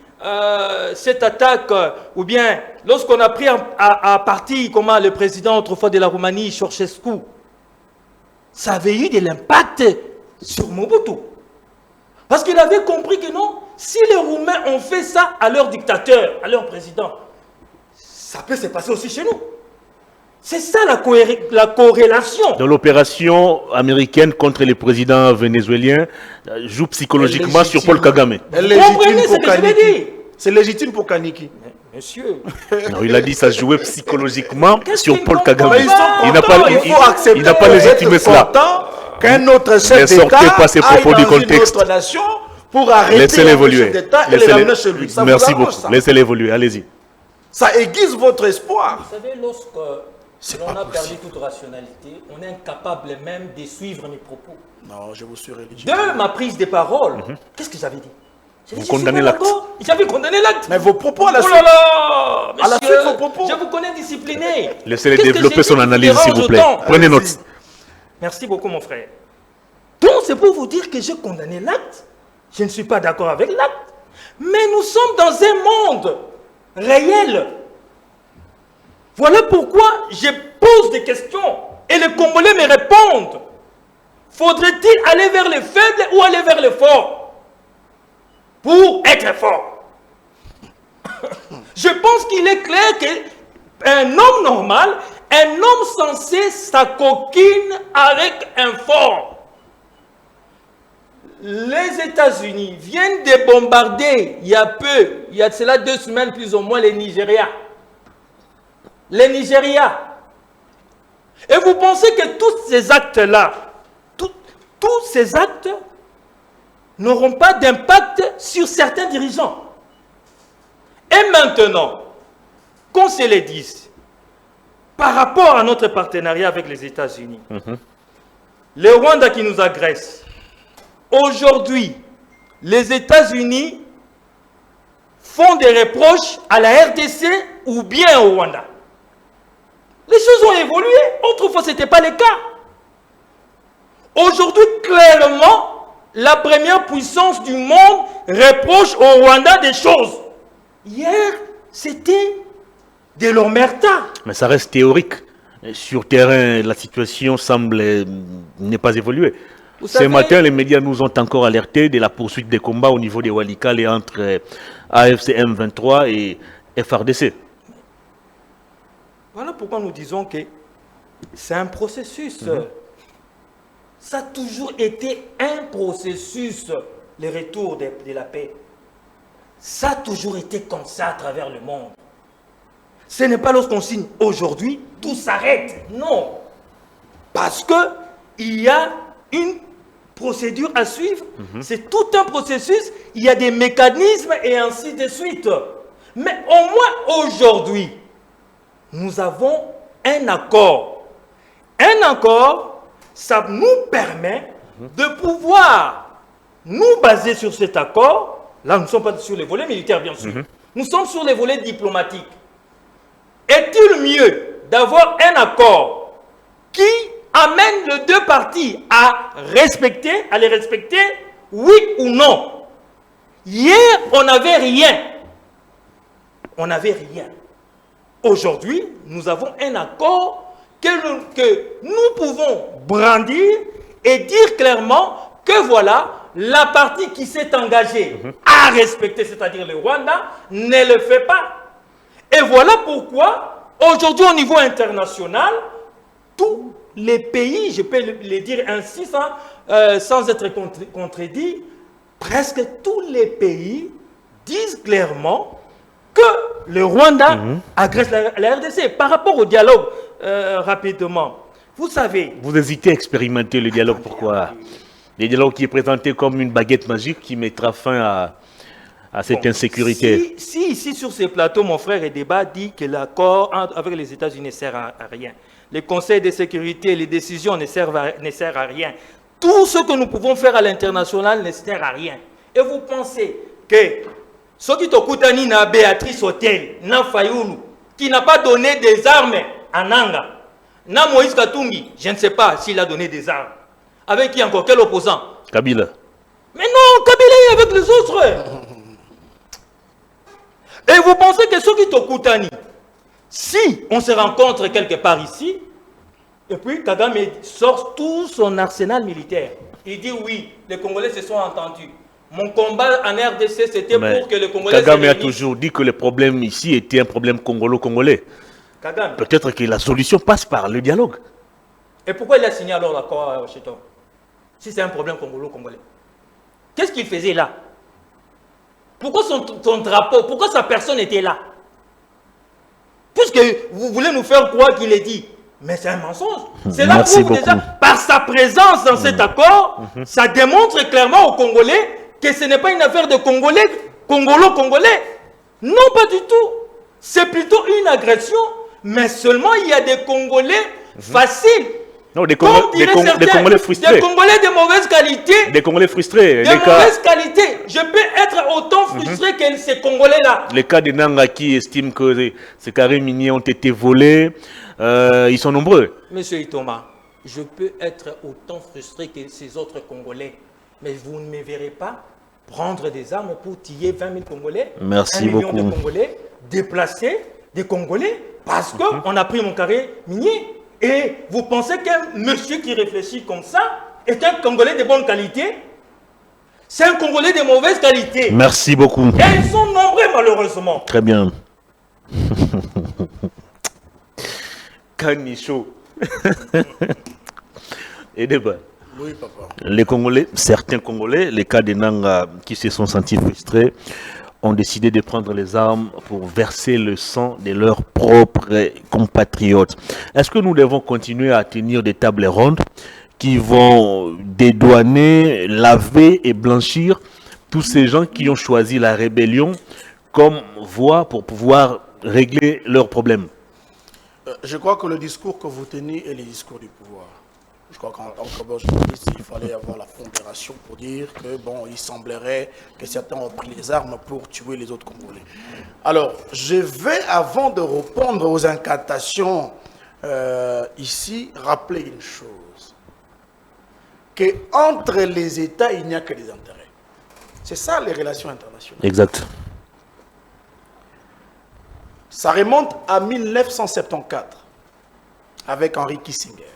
cette attaque, ou bien lorsqu'on a pris à partie comment le président autrefois de la Roumanie, Ceausescu, ça avait eu de l'impact sur Mobutu. Parce qu'il avait compris que non, si les Roumains ont fait ça à leur dictateur, à leur président, ça peut se passer aussi chez nous. C'est ça la corrélation. Dans l'opération américaine contre les présidents vénézuéliens, joue psychologiquement sur Paul Kagame. Vous comprenez ce que je veux dire? C'est légitime pour Kaniki. Monsieur. Non, il a dit ça jouait psychologiquement sur Paul Kagame. Mais ils sont contents, il faut accepter. Il n'a pas légitimé cela. Qu'un autre chef Ne sortez d'État pas ces propos aille du dans contexte. une autre nation pour arrêter Laissez-les un évoluer. chef d'État et les ramener chez lui. Ça Merci vous arrange, beaucoup. ça? Laissez-les évoluer. Allez-y. Ça aiguise votre espoir. Vous savez, lorsque l'on pas a perdu possible. toute rationalité, on est incapable même de suivre mes propos. Non, je vous suis religieux. De ma prise de parole, qu'est-ce que j'avais dit? J'avais Vous dit, je suis condamnez pas l'acte. d'accord. J'avais condamné l'acte. Mais vos propos à la Oh suite. là là, À la monsieur, suite, vos propos. je vous connais discipliné. Laissez-les Qu'est-ce que développer j'ai son dit qui analyse, dérange s'il vous plaît. autant? Prenez note. Merci beaucoup, mon frère. Donc, c'est pour vous dire que j'ai condamné l'acte. Je ne suis pas d'accord avec l'acte. Mais nous sommes dans un monde réel. Voilà pourquoi je pose des questions et les Congolais me répondent. Faudrait-il aller vers les faibles ou aller vers les forts pour être fort? Je pense qu'il est clair qu'un homme normal, un homme censé s'acoquine avec un fort. Les États-Unis viennent de bombarder il y a peu, il y a de cela 2 semaines plus ou moins, le Nigeria. Le Nigeria. Et vous pensez que tous ces actes-là, tous ces actes n'auront pas d'impact sur certains dirigeants. Et maintenant, qu'on se le dise, par rapport à notre partenariat avec les États-Unis, le Rwanda qui nous agresse, aujourd'hui, les États-Unis font des reproches à la RDC ou bien au Rwanda. Les choses ont évolué. Autrefois, ce n'était pas le cas. Aujourd'hui, clairement, la première puissance du monde reproche au Rwanda des choses. Hier, c'était de l'omerta. Mais ça reste théorique. Sur terrain, la situation semble ne pas évoluer. Vous Ce savez- matin, les médias nous ont encore alertés de la poursuite des combats au niveau des Walikale et entre AFC M23 et FRDC. Voilà pourquoi nous disons que c'est un processus. Ça a toujours été un processus, le retour de la paix. Ça a toujours été comme ça à travers le monde. Ce n'est pas lorsqu'on signe aujourd'hui, tout s'arrête. Non. Parce qu'il y a une procédure à suivre. C'est tout un processus. Il y a des mécanismes et ainsi de suite. Mais au moins aujourd'hui, nous avons un accord. Un accord, ça nous permet de pouvoir nous baser sur cet accord. Là, nous ne sommes pas sur les volets militaires, bien sûr. Nous sommes sur les volets diplomatiques. Est-il mieux d'avoir un accord qui amène les deux parties à les respecter, oui ou non? Hier, on n'avait rien. On n'avait rien. Aujourd'hui, nous avons un accord que nous pouvons brandir et dire clairement que voilà, la partie qui s'est engagée à respecter, c'est-à-dire le Rwanda, ne le fait pas. Et voilà pourquoi, aujourd'hui au niveau international, tous les pays, je peux le dire ainsi sans être contredit, presque tous les pays disent clairement que le Rwanda agresse la RDC. Par rapport au dialogue, rapidement, vous savez... Vous hésitez à expérimenter le dialogue, pourquoi? Le dialogue qui est présenté comme une baguette magique qui mettra fin à cette insécurité. Si ici sur ces plateaux, mon frère Edeba dit que l'accord avec les États-Unis ne sert à rien, les conseils de sécurité, les décisions ne servent à rien, tout ce que nous pouvons faire à l'international ne sert à rien. Et vous pensez que ce qui t'occupent na Béatrice Hotel, na Fayoulou, qui n'a pas donné des armes à Nanga, na Moïse Katumbi, je ne sais pas s'il a donné des armes. Avec qui encore? Quel opposant? Kabila. Mais non, Kabila est avec les autres. Et vous pensez que ceux qui t'occupent, si on se rencontre quelque part ici, et puis Kagame sort tout son arsenal militaire, il dit oui, les Congolais se sont entendus. Mon combat en RDC, c'était pour que les Congolais Kagame a toujours dit que le problème ici était un problème congolo-congolais. Peut-être que la solution passe par le dialogue. Et pourquoi il a signé alors l'accord à Washington? Si c'est un problème congolo-congolais. Qu'est-ce qu'il faisait là? Pourquoi son drapeau, pourquoi sa personne était là? Puisque vous voulez nous faire croire qu'il est dit. Mais c'est un mensonge. Cela prouve déjà, par sa présence dans cet accord, ça démontre clairement aux Congolais que ce n'est pas une affaire de Congolais, congolo-congolais. Non, pas du tout. C'est plutôt une agression, mais seulement il y a des Congolais faciles. Non, des Congolais frustrés. Des Congolais de mauvaise qualité. Des Congolais frustrés. De mauvaise qualité. Je peux être autant frustré que ces Congolais-là. Les cas de Nanga qui estiment que ces carrés miniers ont été volés, ils sont nombreux. Monsieur Itoma, je peux être autant frustré que ces autres Congolais. Mais vous ne me verrez pas prendre des armes pour tuer 20 000 Congolais. Merci beaucoup. 1 million de Congolais, déplacer des Congolais parce qu'on a pris mon carré minier. Et vous pensez qu'un monsieur qui réfléchit comme ça est un Congolais de bonne qualité? C'est un Congolais de mauvaise qualité. Merci beaucoup. Et ils sont nombreux malheureusement. Très bien. Kanicho. Et débat. Oui, papa. Les Congolais, certains Congolais, les cas de Nanga qui se sont sentis frustrés, ont décidé de prendre les armes pour verser le sang de leurs propres compatriotes. Est-ce que nous devons continuer à tenir des tables rondes qui vont dédouaner, laver et blanchir tous ces gens qui ont choisi la rébellion comme voie pour pouvoir régler leurs problèmes? Je crois que le discours que vous tenez est le discours du pouvoir. Je crois qu'en tant que journaliste, il fallait avoir la pondération pour dire que, bon, il semblerait que certains ont pris les armes pour tuer les autres Congolais. Alors, je vais, avant de répondre aux incantations ici, rappeler une chose. Qu'entre les États, il n'y a que des intérêts. C'est ça, les relations internationales. Exact. Ça remonte à 1974, avec Henry Kissinger.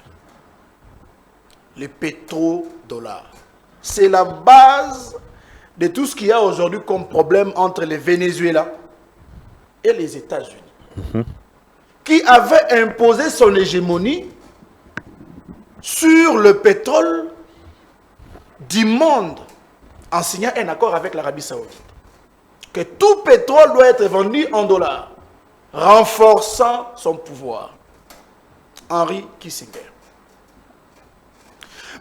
Les pétrodollars. C'est la base de tout ce qu'il y a aujourd'hui comme problème entre les Venezuela et les États-Unis, qui avait imposé son hégémonie sur le pétrole du monde en signant un accord avec l'Arabie Saoudite. Que tout pétrole doit être vendu en dollars, renforçant son pouvoir. Henry Kissinger.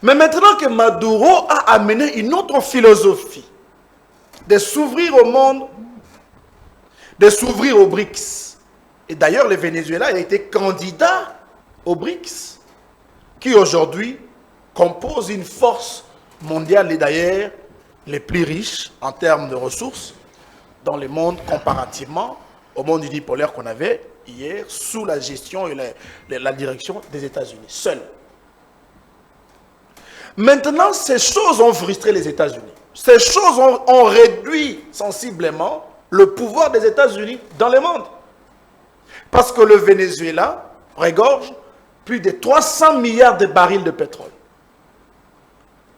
Mais maintenant que Maduro a amené une autre philosophie de s'ouvrir au monde, de s'ouvrir aux BRICS. Et d'ailleurs, le Venezuela a été candidat aux BRICS, qui aujourd'hui compose une force mondiale et d'ailleurs les plus riches en termes de ressources dans le monde comparativement au monde unipolaire qu'on avait hier sous la gestion et la direction des États-Unis, seuls. Maintenant, ces choses ont frustré les États-Unis. Ces choses ont réduit sensiblement le pouvoir des États-Unis dans le monde. Parce que le Venezuela regorge plus de 300 milliards de barils de pétrole.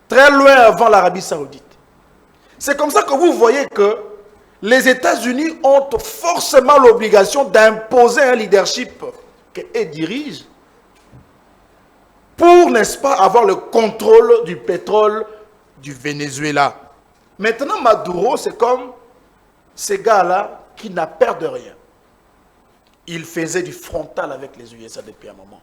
Très loin avant l'Arabie Saoudite. C'est comme ça que vous voyez que les États-Unis ont forcément l'obligation d'imposer un leadership qu'ils dirigent pour, n'est-ce pas, avoir le contrôle du pétrole du Venezuela. Maintenant, Maduro, c'est comme ces gars-là qui n'a peur de rien. Il faisait du frontal avec les USA depuis un moment.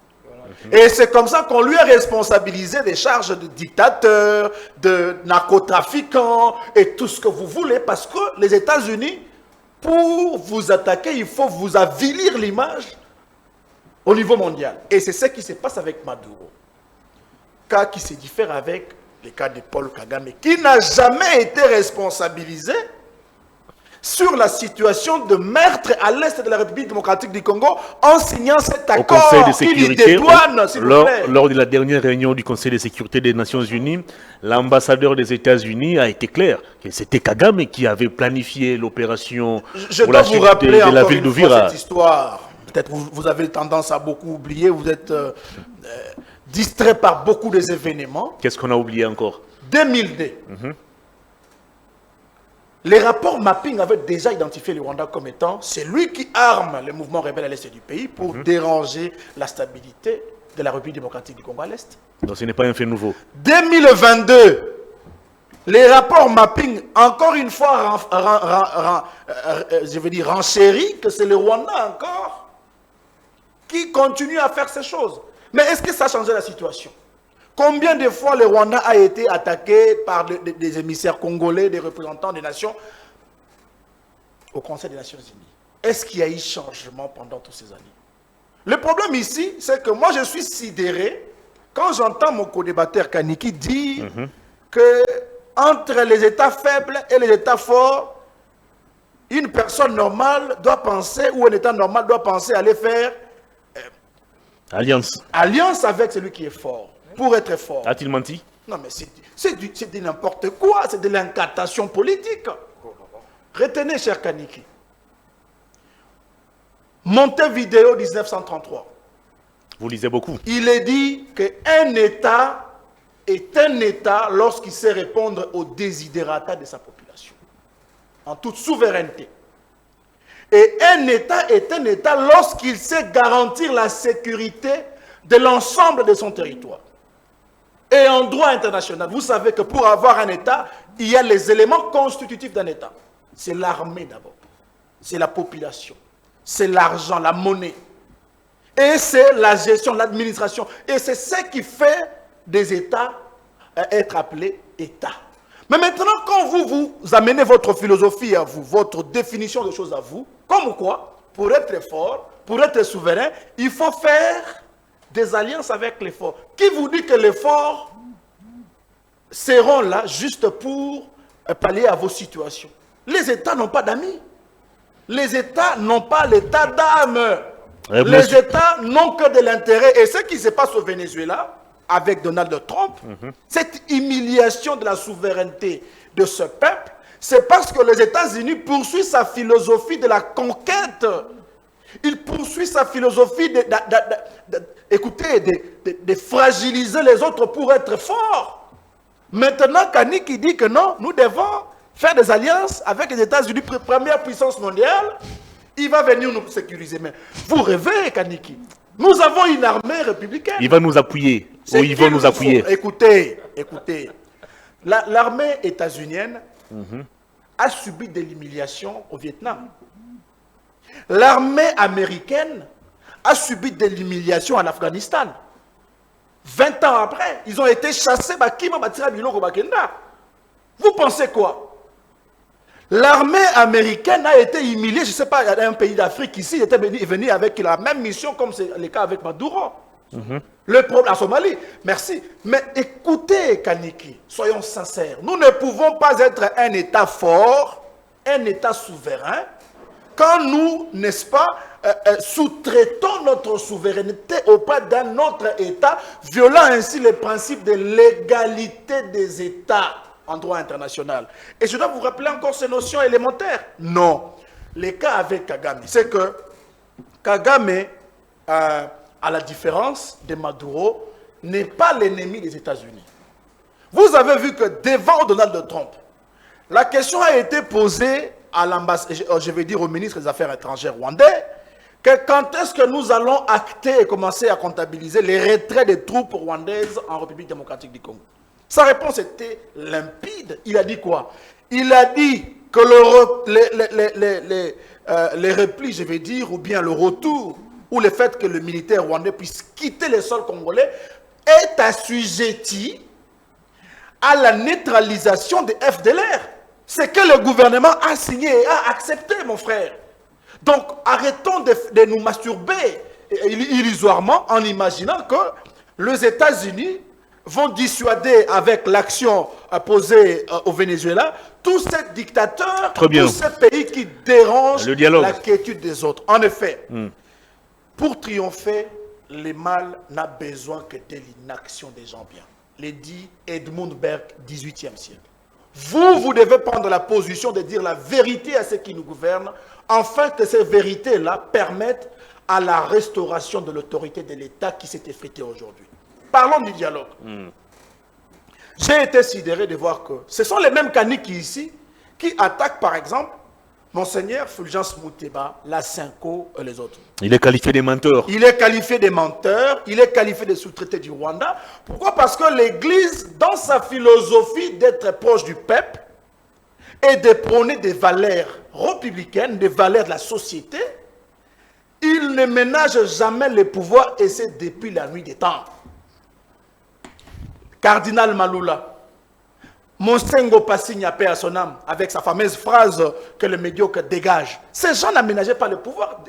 Et c'est comme ça qu'on lui a responsabilisé des charges de dictateur, de narcotrafiquant et tout ce que vous voulez, parce que les États-Unis, pour vous attaquer, il faut vous avilir l'image au niveau mondial. Et c'est ce qui se passe avec Maduro. Cas qui se diffère avec le cas de Paul Kagame, qui n'a jamais été responsabilisé sur la situation de meurtre à l'est de la République démocratique du Congo en signant cet accord au Conseil de sécurité, lors de la dernière réunion du Conseil de sécurité des Nations Unies, l'ambassadeur des États-Unis a été clair que c'était Kagame qui avait planifié l'opération pour la sécurité de la ville d'Uvira. Cette histoire, peut-être vous avez tendance à beaucoup oublier, vous êtes distrait par beaucoup des événements. Qu'est-ce qu'on a oublié encore? 2002. Les rapports mapping avaient déjà identifié le Rwanda comme étant celui qui arme les mouvements rebelles à l'est du pays pour déranger la stabilité de la République démocratique du Congo à l'est. Donc ce n'est pas un fait nouveau. 2022, les rapports mapping, encore une fois, je veux dire, renchéris que c'est le Rwanda encore qui continue à faire ces choses. Mais est-ce que ça a changé la situation? Combien de fois le Rwanda a été attaqué par des émissaires congolais, des représentants des nations au Conseil des Nations Unies? Est-ce qu'il y a eu changement pendant toutes ces années? Le problème ici, c'est que moi je suis sidéré quand j'entends mon co-débatteur Kaniki dire que entre les États faibles et les États forts, une personne normale doit penser, ou un État normal doit penser aller faire alliance avec celui qui est fort. Pour être fort. A-t-il menti? Non, mais c'est de n'importe quoi, c'est de l'incantation politique. Retenez, cher Kaniki. Montevideo 1933. Vous lisez beaucoup. Il est dit qu'un État est un État lorsqu'il sait répondre aux desiderata de sa population. En toute souveraineté. Et un État est un État lorsqu'il sait garantir la sécurité de l'ensemble de son territoire. Et en droit international, vous savez que pour avoir un État, il y a les éléments constitutifs d'un État. C'est l'armée d'abord. C'est la population. C'est l'argent, la monnaie. Et c'est la gestion, l'administration. Et c'est ce qui fait des États être appelés États. Mais maintenant, quand vous amenez votre philosophie à vous, votre définition des choses à vous, comme quoi, pour être fort, pour être souverain, il faut faire des alliances avec les forts. Qui vous dit que les forts seront là juste pour pallier à vos situations? Les États n'ont pas d'amis. Les États n'ont pas l'état d'âme. Les États n'ont que de l'intérêt. Et ce qui se passe au Venezuela, avec Donald Trump, cette humiliation de la souveraineté de ce peuple, c'est parce que les États-Unis poursuivent sa philosophie de la conquête. Il poursuit sa philosophie de fragiliser les autres pour être fort. Maintenant, Kaniki dit que non, nous devons faire des alliances avec les États-Unis, première puissance mondiale. Il va venir nous sécuriser. Mais vous rêvez, Kaniki. Nous avons une armée républicaine. Il va nous appuyer. Ou ils vont nous appuyer. Écoutez. L'armée états-unienne a subi de l'humiliation au Vietnam. L'armée américaine a subi de l'humiliation en Afghanistan. 20 ans après, ils ont été chassés. Vous pensez quoi? L'armée américaine a été humiliée, je ne sais pas, il y a un pays d'Afrique ici, il était venu avec la même mission comme c'est le cas avec Maduro. Le problème, la Somalie, merci. Mais écoutez, Kaniki, soyons sincères, nous ne pouvons pas être un État fort, un État souverain, quand nous, n'est-ce pas, sous-traitons notre souveraineté auprès d'un autre État, violant ainsi les principes de l'égalité des États. en droit international. Et je dois vous rappeler encore ces notions élémentaires. Non. Les cas avec Kagame, c'est que Kagame, à la différence de Maduro, n'est pas l'ennemi des États-Unis. Vous avez vu que devant Donald Trump, la question a été posée à l'ambassade, je vais dire au ministre des Affaires étrangères rwandais, que quand est-ce que nous allons acter et commencer à comptabiliser les retraits des troupes rwandaises en République démocratique du Congo. Sa réponse était limpide. Il a dit quoi? Il a dit que les replis, je vais dire, ou bien le retour, ou le fait que le militaire rwandais puisse quitter les sols congolais est assujetti à la neutralisation des FDLR. C'est que le gouvernement a signé et a accepté, mon frère. Donc, arrêtons de nous masturber illusoirement en imaginant que les États-Unis vont dissuader avec l'action posée au Venezuela tous ces dictateurs, tous ces pays qui dérangent la quiétude des autres. En effet, pour triompher, le mal n'a besoin que de l'inaction des gens bien. Les dit Edmund Burke, 18e siècle. Vous devez prendre la position de dire la vérité à ceux qui nous gouvernent, afin que ces vérités-là permettent à la restauration de l'autorité de l'État qui s'est effritée aujourd'hui. Parlons du dialogue. J'ai été sidéré de voir que ce sont les mêmes caniques ici qui attaquent, par exemple, Monseigneur Fulgence Muteba, la Cinco et les autres. Il est qualifié de menteur. Il est qualifié de menteur, il est qualifié de sous-traité du Rwanda. Pourquoi? Parce que l'Église, dans sa philosophie d'être proche du peuple et de prôner des valeurs républicaines, des valeurs de la société, il ne ménage jamais le pouvoir, et c'est depuis la nuit des temps. Cardinal Malula, Monsengo Passigna, paix à son âme, avec sa fameuse phrase que le médiocre dégage. Ces gens n'aménageaient pas le pouvoir,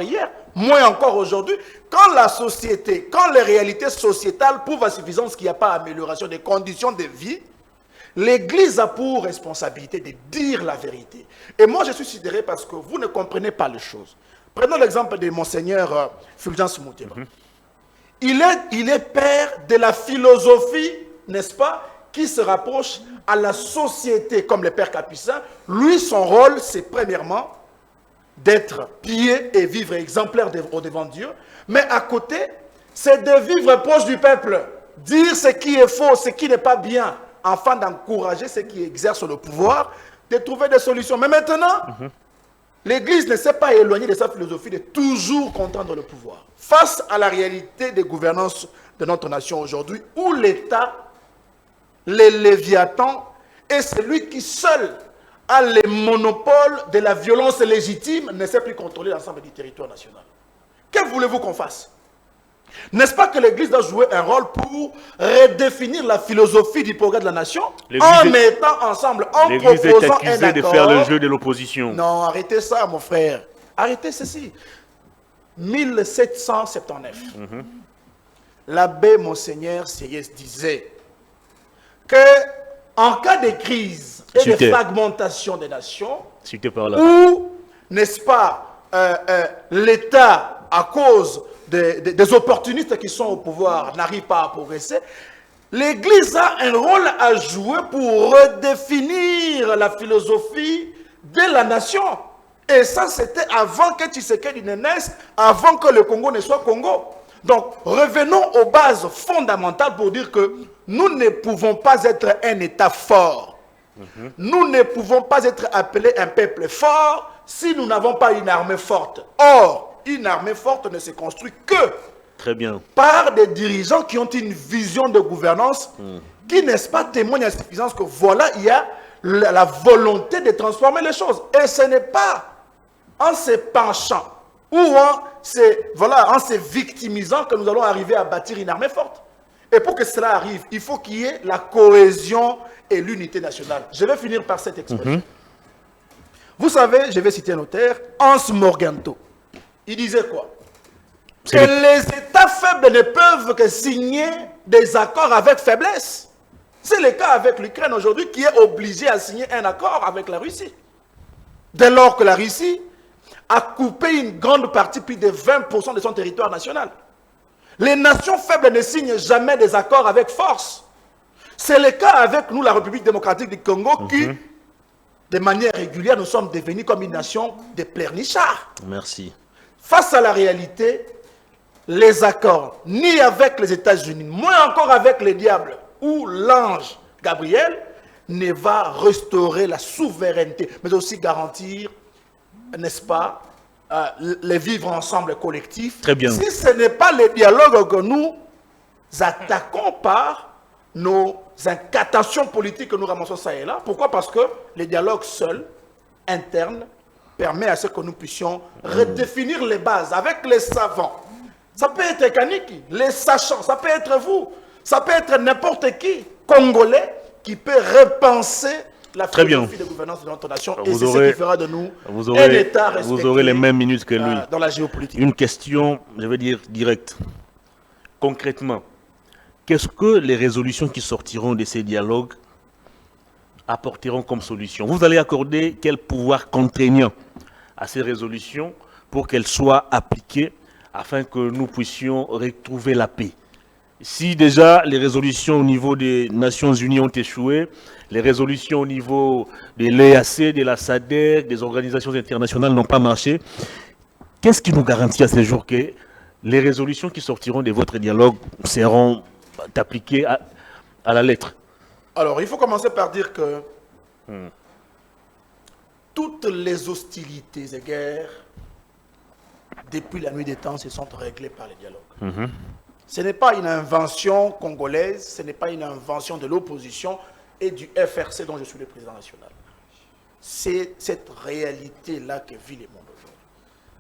hier, moins encore aujourd'hui. Quand la société, quand les réalités sociétales prouvent à suffisance qu'il n'y a pas amélioration des conditions de vie, l'Église a pour responsabilité de dire la vérité. Et moi, je suis sidéré parce que vous ne comprenez pas les choses. Prenons l'exemple de Monseigneur Fulgence Muteba. Il est père de la philosophie, n'est-ce pas, qui se rapproche à la société comme le Père Capucin. Lui, son rôle, c'est premièrement d'être pieux et vivre exemplaire au devant Dieu. Mais à côté, c'est de vivre proche du peuple. Dire ce qui est faux, ce qui n'est pas bien, afin d'encourager ceux qui exercent le pouvoir, de trouver des solutions. Mais maintenant, l'Église ne s'est pas éloignée de sa philosophie de toujours contraindre le pouvoir. Face à la réalité des gouvernances de notre nation aujourd'hui, où l'État, les Léviathans, est celui qui seul a le monopole de la violence légitime, ne sait plus contrôler l'ensemble du territoire national. Que voulez-vous qu'on fasse? N'est-ce pas que l'Église doit jouer un rôle pour redéfinir la philosophie du progrès de la nation en mettant ensemble, en proposant un accord? L'Église est accusée de faire le jeu de l'opposition. Non, arrêtez ça, mon frère. Arrêtez ceci. 1779, l'abbé Monseigneur Sieyès disait que en cas de crise et de fragmentation des nations, où, n'est-ce pas, l'État, à cause des opportunistes qui sont au pouvoir, n'arrive pas à progresser, l'Église a un rôle à jouer pour redéfinir la philosophie de la nation. Et ça, c'était avant que Tshisekedi ne naisse, avant que le Congo ne soit Congo. Donc, revenons aux bases fondamentales pour dire que nous ne pouvons pas être un État fort. Nous ne pouvons pas être appelés un peuple fort si nous n'avons pas une armée forte. Or, une armée forte ne se construit que par des dirigeants qui ont une vision de gouvernance qui, n'est-ce pas, témoigne à suffisance que voilà, il y a la volonté de transformer les choses. Et ce n'est pas en se penchant ou en se victimisant que nous allons arriver à bâtir une armée forte. Et pour que cela arrive, il faut qu'il y ait la cohésion et l'unité nationale. Je vais finir par cette expression. Vous savez, je vais citer un auteur, Hans Morgenthau. Il disait quoi? Que les États faibles ne peuvent que signer des accords avec faiblesse. C'est le cas avec l'Ukraine aujourd'hui qui est obligée à signer un accord avec la Russie. Dès lors que la Russie a coupé une grande partie, plus de 20% de son territoire national. Les nations faibles ne signent jamais des accords avec force. C'est le cas avec nous, la République démocratique du Congo, qui, de manière régulière, nous sommes devenus comme une nation de pleurnichards. Merci. Face à la réalité, les accords, ni avec les États-Unis, moins encore avec les diables ou l'ange Gabriel, ne va restaurer la souveraineté, mais aussi garantir, n'est-ce pas, les vivre ensemble collectifs. Très bien. Si ce n'est pas le dialogue que nous attaquons par nos incantations politiques que nous ramassons ça et là. Pourquoi? Parce que le dialogue seul, interne, permet à ce que nous puissions redéfinir les bases avec les savants. Ça peut être Kaniki, les sachants, ça peut être vous, ça peut être n'importe qui, Congolais, qui peut repenser la philosophie de gouvernance de notre nation. Et c'est ce qui fera de nous un État respecté. Vous aurez les mêmes minutes que lui. Dans la géopolitique. Une question, je vais dire directe. Concrètement, qu'est-ce que les résolutions qui sortiront de ces dialogues apporteront comme solution? Vous allez accorder quel pouvoir contraignant à ces résolutions pour qu'elles soient appliquées afin que nous puissions retrouver la paix? Si déjà les résolutions au niveau des Nations Unies ont échoué, les résolutions au niveau de l'EAC, de la SADC, des organisations internationales n'ont pas marché, qu'est-ce qui nous garantit à ce jour que les résolutions qui sortiront de votre dialogue seront appliquées à la lettre? Alors, il faut commencer par dire que toutes les hostilités et guerres, depuis la nuit des temps, se sont réglées par les dialogues. Ce n'est pas une invention congolaise, ce n'est pas une invention de l'opposition et du FRC dont je suis le président national. C'est cette réalité-là que vit le monde aujourd'hui.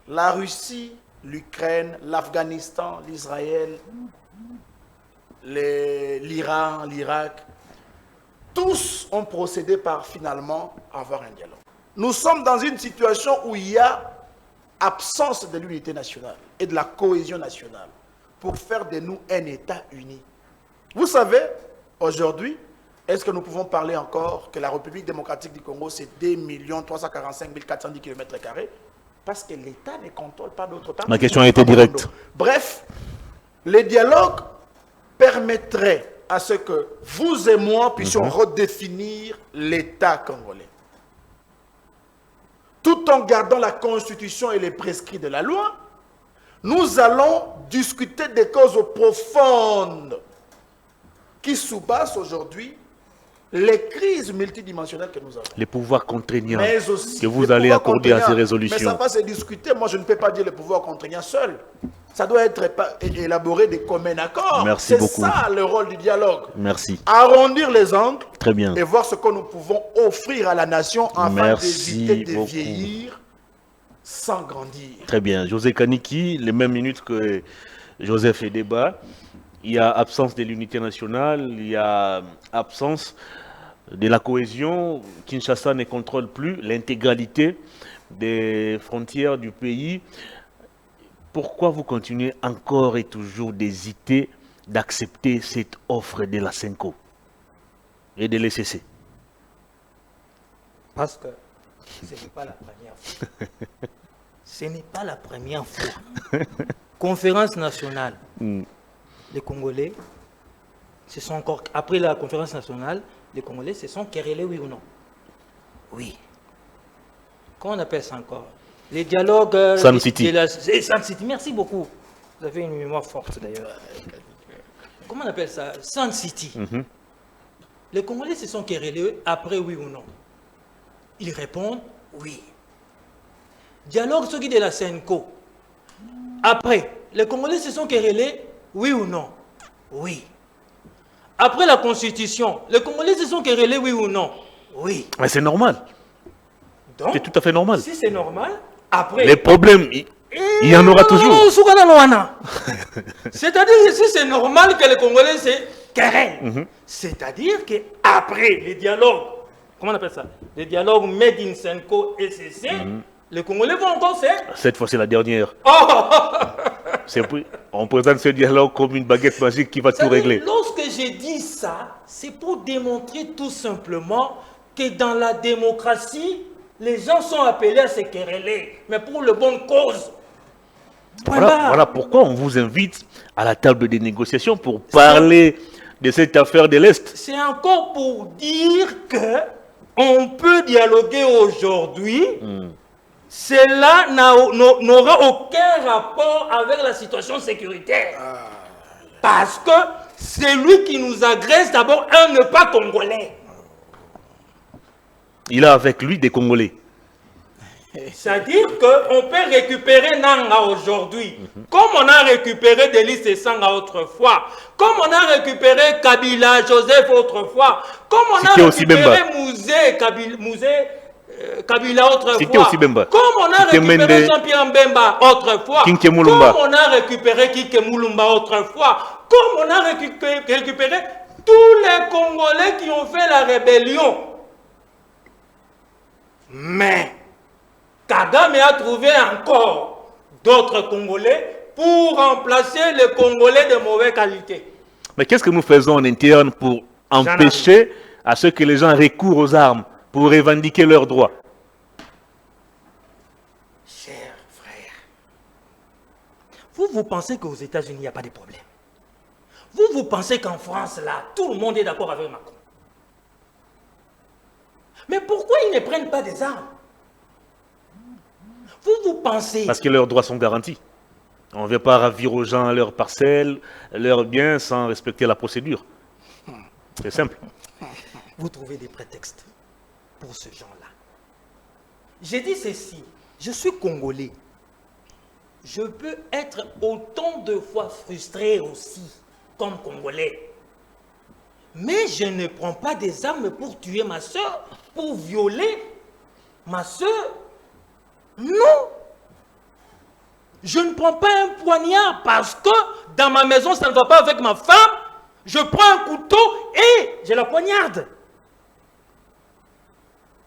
La Russie, l'Ukraine, l'Afghanistan, l'Israël, l'Iran, l'Irak, tous ont procédé par finalement avoir un dialogue. Nous sommes dans une situation où il y a absence de l'unité nationale et de la cohésion nationale pour faire de nous un État uni. Vous savez, aujourd'hui, est-ce que nous pouvons parler encore que la République démocratique du Congo, c'est 2 345 410 km²? Parce que l'État ne contrôle pas d'autre part. Ma question a été directe. Bref, les dialogues permettraient à ce que vous et moi puissions redéfinir l'État congolais. Tout en gardant la Constitution et les prescrits de la loi, nous allons discuter des causes profondes qui sous-bassent aujourd'hui les crises multidimensionnelles que nous avons. Les pouvoirs contraignants Mais aussi que vous allez accorder à ces résolutions. Mais ça va se discuter. Moi, je ne peux pas dire les pouvoirs contraignants seuls. Ça doit être élaboré des communs accords. Merci beaucoup. C'est ça le rôle du dialogue. Merci. Arrondir les angles. Très bien. Et voir ce que nous pouvons offrir à la nation afin d'éviter de beaucoup. vieillir sans grandir. Très bien. José Kaniki, les mêmes minutes que Joseph et Débat. Il y a absence de l'unité nationale, il y a absence de la cohésion. Kinshasa ne contrôle plus l'intégralité des frontières du pays. Pourquoi vous continuez encore et toujours d'hésiter d'accepter cette offre de la CENCO et de l'ECC? Parce que ce n'est pas la première fois. Ce n'est pas la première fois. Conférence nationale. Les Congolais se sont encore... Après la conférence nationale, les Congolais se sont querellés, oui ou non? Oui. Comment on appelle ça encore? Les dialogues... Sun City. Sun City, merci beaucoup. Vous avez une mémoire forte d'ailleurs. Comment on appelle ça? Sun City. Les Congolais se sont querellés après, oui ou non? Ils répondent oui. Dialogue ceux qui de la CENCO. Après, les Congolais se sont querellés, oui ou non? Oui. Après la Constitution, les Congolais se sont querellés, oui ou non? Oui. Mais c'est normal. C'est tout à fait normal. Si c'est normal, après... Les problèmes, il y en aura toujours. C'est-à-dire que si c'est normal que les Congolais se querellent, c'est-à-dire qu'après les dialogues, comment on appelle ça? Les dialogues Made in Senko et CC, les Congolais vont encore faire. Cette fois, c'est la dernière. Oh On présente ce dialogue comme une baguette magique qui va tout régler. Lorsque j'ai dit ça, c'est pour démontrer tout simplement que dans la démocratie, les gens sont appelés à se quereller, mais pour le bonne cause. Voilà pourquoi on vous invite à la table des négociations pour parler de cette affaire de l'Est. C'est encore pour dire que on peut dialoguer aujourd'hui. Cela n'aura aucun rapport avec la situation sécuritaire. Parce que c'est lui qui nous agresse d'abord un ne pas congolais. Il a avec lui des Congolais. C'est-à-dire qu'on peut récupérer Nanga aujourd'hui, comme on a récupéré Delis et Sanga autrefois, comme on a récupéré Kabila, Joseph autrefois, comme on a récupéré Kabila autrefois, comme on a récupéré Jean-Pierre Mbemba autrefois, comme on a récupéré Kike Moulumba autrefois, comme on a récupéré tous les Congolais qui ont fait la rébellion. Mais Kagame a trouvé encore d'autres Congolais pour remplacer les Congolais de mauvaise qualité. Mais qu'est-ce que nous faisons en interne pour empêcher à ce que les gens recourent aux armes pour revendiquer leurs droits? Cher frère, vous pensez qu'aux États-Unis, il n'y a pas de problème. Vous pensez qu'en France, là, tout le monde est d'accord avec Macron. Mais pourquoi ils ne prennent pas des armes? Vous pensez... Parce que leurs droits sont garantis. On ne vient pas ravir aux gens leurs parcelles, leurs biens sans respecter la procédure. C'est simple. Vous trouvez des prétextes pour ce genre-là. J'ai dit ceci, je suis Congolais. Je peux être autant de fois frustré aussi, comme Congolais. Mais je ne prends pas des armes pour tuer ma soeur, pour violer ma soeur. Non. Je ne prends pas un poignard parce que dans ma maison, ça ne va pas avec ma femme. Je prends un couteau et je la poignarde.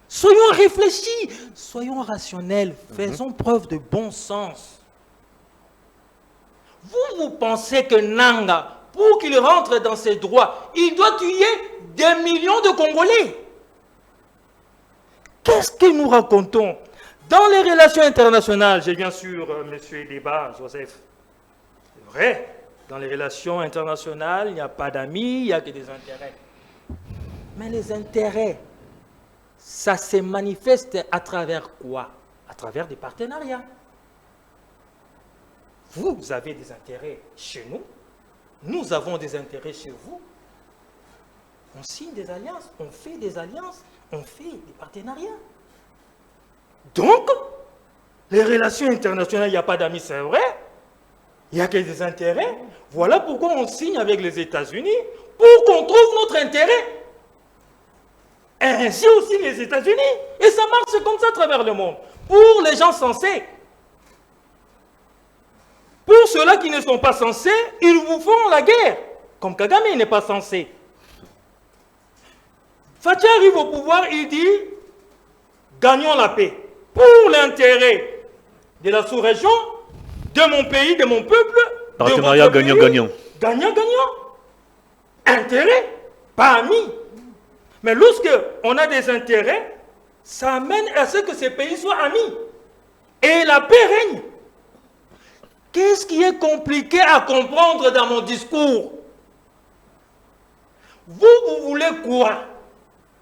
Soyons réfléchis, soyons rationnels, faisons preuve de bon sens. Vous pensez que Nanga, pour qu'il rentre dans ses droits, il doit tuer des millions de Congolais? Qu'est-ce que nous racontons? Dans les relations internationales, j'ai bien sûr M. Débat, Joseph. C'est vrai, dans les relations internationales, il n'y a pas d'amis, il n'y a que des intérêts. Mais les intérêts, ça se manifeste à travers quoi? À travers des partenariats. Vous avez des intérêts chez nous, nous avons des intérêts chez vous. On signe des alliances, on fait des alliances, on fait des partenariats. Donc, les relations internationales, il n'y a pas d'amis, c'est vrai. Il n'y a que des intérêts. Voilà pourquoi on signe avec les États-Unis, pour qu'on trouve notre intérêt. Et ainsi aussi les États-Unis. Et ça marche comme ça à travers le monde. Pour les gens sensés. Pour ceux-là qui ne sont pas censés, ils vous font la guerre. Comme Kagame, il n'est pas censé. Fathi arrive au pouvoir, il dit, gagnons la paix. Pour l'intérêt de la sous-région, de mon pays, de mon peuple. Partenariat gagnant-gagnant. Gagnant-gagnant. Intérêt, pas ami. Mais lorsque on a des intérêts, ça amène à ce que ces pays soient amis. Et la paix règne. Qu'est-ce qui est compliqué à comprendre dans mon discours? Vous voulez quoi?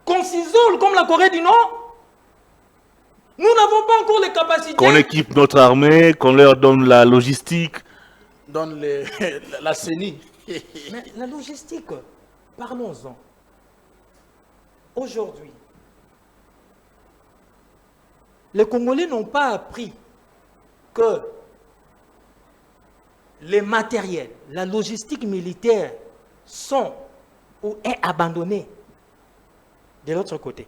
Qu'on s'isole comme la Corée du Nord? Nous n'avons pas encore les capacités. Qu'on équipe notre armée, qu'on leur donne la logistique. Donne la CENI. Mais la logistique, parlons-en. Aujourd'hui, les Congolais n'ont pas appris que les matériels, la logistique militaire sont ou est abandonnée de l'autre côté.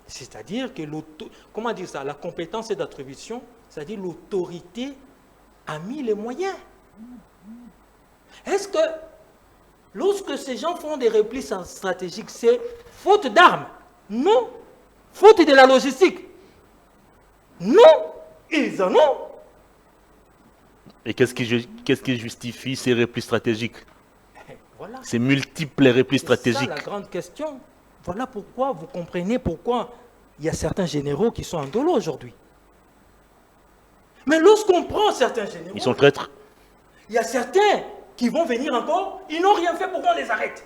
C'est-à-dire que comment dire ça, la compétence d'attribution, c'est-à-dire l'autorité a mis les moyens. Est-ce que lorsque ces gens font des replis stratégiques, c'est faute d'armes? Non. Faute de la logistique? Non. Ils en ont. Et qu'est-ce qui justifie ces replis stratégiques? Voilà. Ces multiples replis stratégiques. C'est ça la grande question. Voilà pourquoi vous comprenez pourquoi il y a certains généraux qui sont en dolo aujourd'hui. Mais lorsqu'on prend certains généraux... Ils sont traîtres. Il y a certains qui vont venir encore, ils n'ont rien fait pour qu'on les arrête.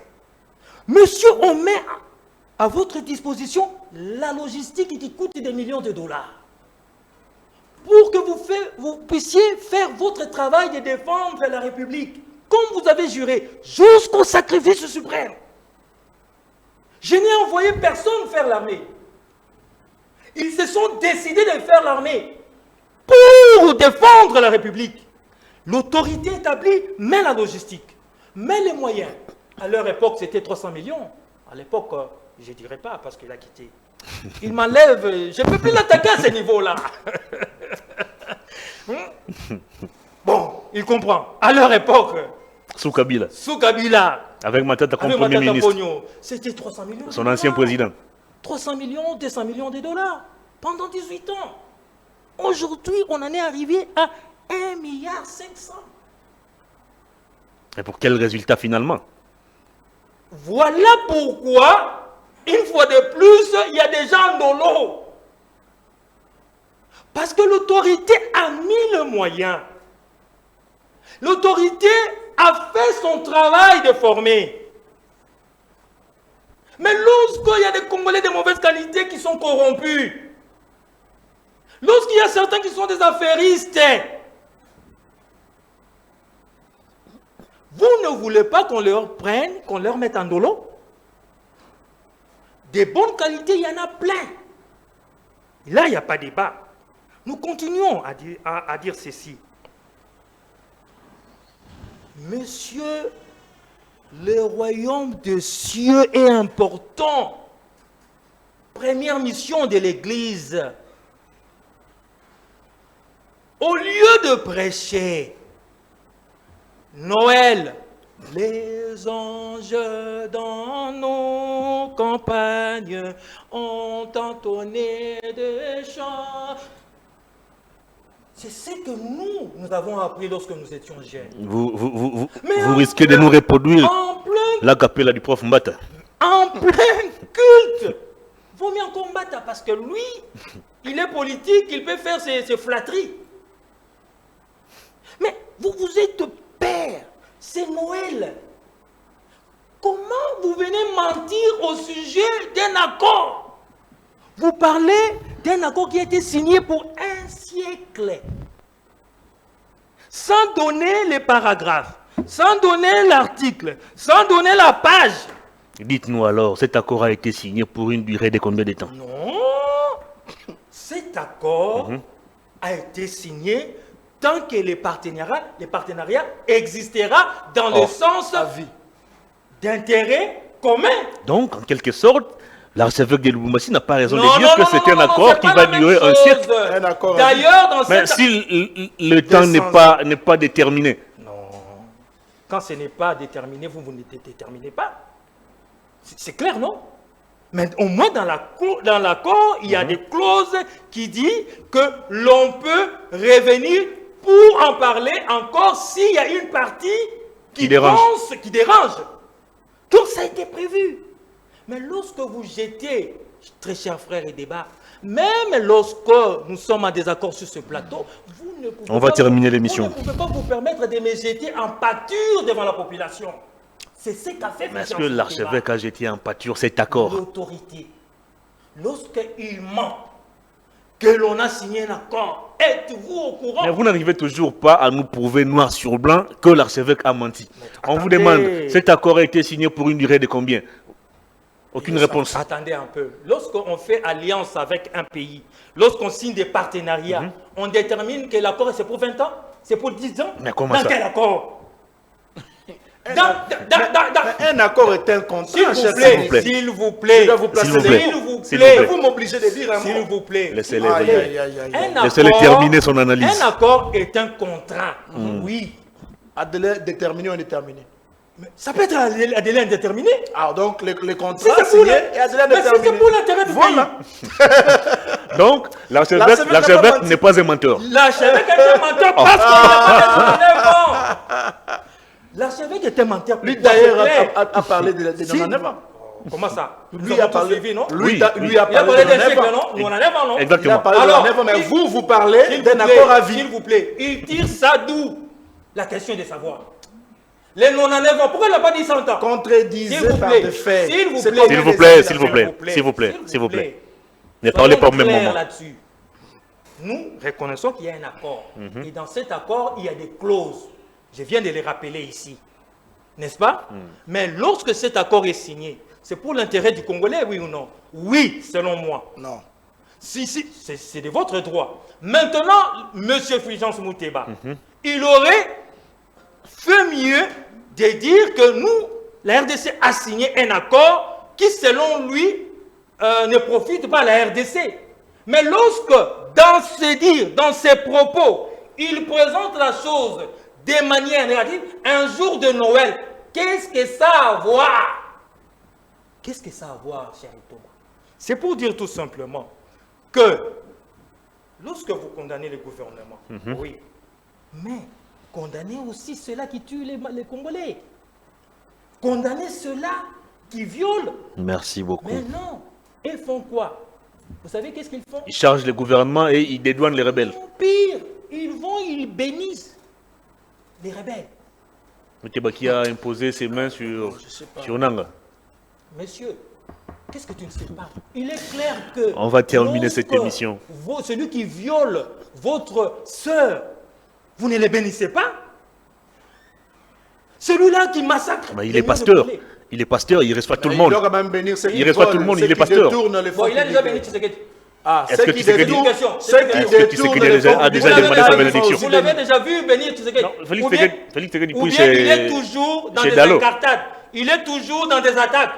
Monsieur, on met à votre disposition la logistique qui coûte des millions de dollars. Pour que vous puissiez faire votre travail de défendre la République, comme vous avez juré, jusqu'au sacrifice suprême. Je n'ai envoyé personne faire l'armée. Ils se sont décidés de faire l'armée pour défendre la République. L'autorité établie met la logistique, met les moyens. À leur époque, c'était 300 millions. À l'époque, je ne dirais pas parce qu'il a quitté. Il m'enlève, je ne peux plus l'attaquer à ce niveau-là. Bon, il comprend. À leur époque, Sous Kabila. avec Matata comme Premier ministre. C'était 300 millions. Son ancien président. 300 millions, 200 millions de dollars pendant 18 ans. Aujourd'hui, on en est arrivé à 1,5 milliard. Et pour quel résultat finalement? Voilà pourquoi, une fois de plus, il y a des gens dans l'eau. Parce que l'autorité a mis le moyen. L'autorité a fait son travail de former. Mais lorsqu'il y a des Congolais de mauvaise qualité qui sont corrompus, lorsqu'il y a certains qui sont des affairistes, vous ne voulez pas qu'on leur prenne, qu'on leur mette en dolo? Des bonnes qualités, il y en a plein. Là, il n'y a pas de débat. Nous continuons à dire ceci. Monsieur, le royaume des cieux est important. Première mission de l'Église. Au lieu de prêcher Noël, les anges dans nos campagnes ont entonné des chants. C'est ce que nous avons appris lorsque nous étions jeunes. Vous risquez de nous reproduire la capella du prof Mbata. En plein culte. Vaut mieux encore Mbata parce que lui, il est politique, il peut faire ses flatteries. Mais vous êtes père, c'est Noël. Comment vous venez mentir au sujet d'un accord? Vous parlez d'un accord qui a été signé pour un siècle. Sans donner les paragraphes, sans donner l'article, sans donner la page. Dites-nous alors, cet accord a été signé pour une durée de combien de temps? Non, cet accord a été signé tant que les partenariats existera dans le sens d'intérêt commun. Donc, en quelque sorte, l'archevêque de Lubumbashi n'a pas raison de dire que c'est un accord qui va durer un siècle. D'ailleurs, dans mais si le temps n'est pas déterminé. Non. Quand ce n'est pas déterminé, vous ne déterminez pas. C'est clair, non? Mais au moins dans l'accord, il y a des clauses qui disent que l'on peut revenir pour en parler encore s'il y a une partie qui dérange. Donc ça a été prévu. Mais lorsque vous jetez, très chers frères et débats, même lorsque nous sommes en désaccord sur ce plateau, vous ne pouvez terminer l'émission. Vous ne pouvez pas vous permettre de me jeter en pâture devant la population. C'est ce qu'a fait. Mais est-ce que l'archevêque a jeté en pâture cet accord? L'autorité, lorsqu'il ment, que l'on a signé un accord, êtes-vous au courant? Mais vous n'arrivez toujours pas à nous prouver noir sur blanc que l'archevêque a menti. On vous demande, cet accord a été signé pour une durée de combien? Aucune réponse. Attendez un peu. Lorsqu'on fait alliance avec un pays, lorsqu'on signe des partenariats, on détermine que l'accord c'est pour 20 ans? C'est pour 10 ans? Mais comment dans ça? Quel accord? Un accord est un contrat. S'il vous plaît. Je dois vous placer Vous m'obligez de dire un mot. S'il vous plaît. Laissez-le terminer son analyse. Un accord est un contrat. Oui. À délai déterminé ou indéterminé? Ça peut être à délai indéterminé. Ah, donc les contrats signés et à délai indéterminé. C'est pour l'intérêt du pays. Donc, l'archevêque n'est pas un menteur. L'archevêque est un menteur parce qu'il n'a pas de l'archevêque était menteur. Lui d'ailleurs a parlé de 99 ans. Comment ça? Lui a parlé suivi, non? Lui a parlé de 9 ans. Nous on en a non? Exactement. Il a parlé de 9 ans, mais vous parlez d'un accord à vie. S'il vous plaît, il tire ça d'où? La question est de savoir. Les 99 ans, pourquoi il n'a pas dit 100 ans? Contredisez par des faits. S'il vous C'est plaît. comme S'il vous les plaît, années s'il vous plaît, s'il vous plaît, s'il vous plaît. Ne parlez pas au même moment. Là-dessus. Nous reconnaissons qu'il y a un accord. Et dans cet accord, il y a des clauses. Je viens de les rappeler ici. N'est-ce pas? Mais lorsque cet accord est signé, c'est pour l'intérêt du Congolais, oui ou non? Oui, selon moi. Non. Si, c'est de votre droit. Maintenant, M. Fulgence Mouteba, il aurait fait mieux de dire que nous, la RDC a signé un accord qui, selon lui, ne profite pas à la RDC. Mais lorsque, dans ses dires, dans ses propos, il présente la chose de manière négative, un jour de Noël, qu'est-ce que ça a à voir? Qu'est-ce que ça a à voir, cher Thomas? C'est pour dire tout simplement que lorsque vous condamnez le gouvernement, oui, mais condamnez aussi ceux-là qui tuent les Congolais. Condamnez ceux-là qui violent. Merci beaucoup. Mais non, ils font quoi? Vous savez qu'est-ce qu'ils font? Ils chargent le gouvernement et ils dédouanent les rebelles. Pire, ils bénissent les rebelles. Mouteba qui a imposé ses mains sur Nanga. Monsieur, qu'est-ce que tu ne sais pas? Il est clair que... On va terminer cette émission. Celui qui viole votre sœur, vous ne le bénissez pas? Celui-là qui massacre... Mais il est pasteur. Il est pasteur, il reçoit tout le monde. Il doit quand même bénir ceux qui Il reçoit tout le monde, il est pasteur. Bon, il a déjà béni Tshisekedi. Ah, Est-ce que Tshisekedi a déjà demandé sa bénédiction? Vous l'avez déjà vu bénir Tshisekedi? Non, Félix Tshisekedi, Ou bien il est toujours dans chez des Dalo. incartades. Il est toujours dans des attaques.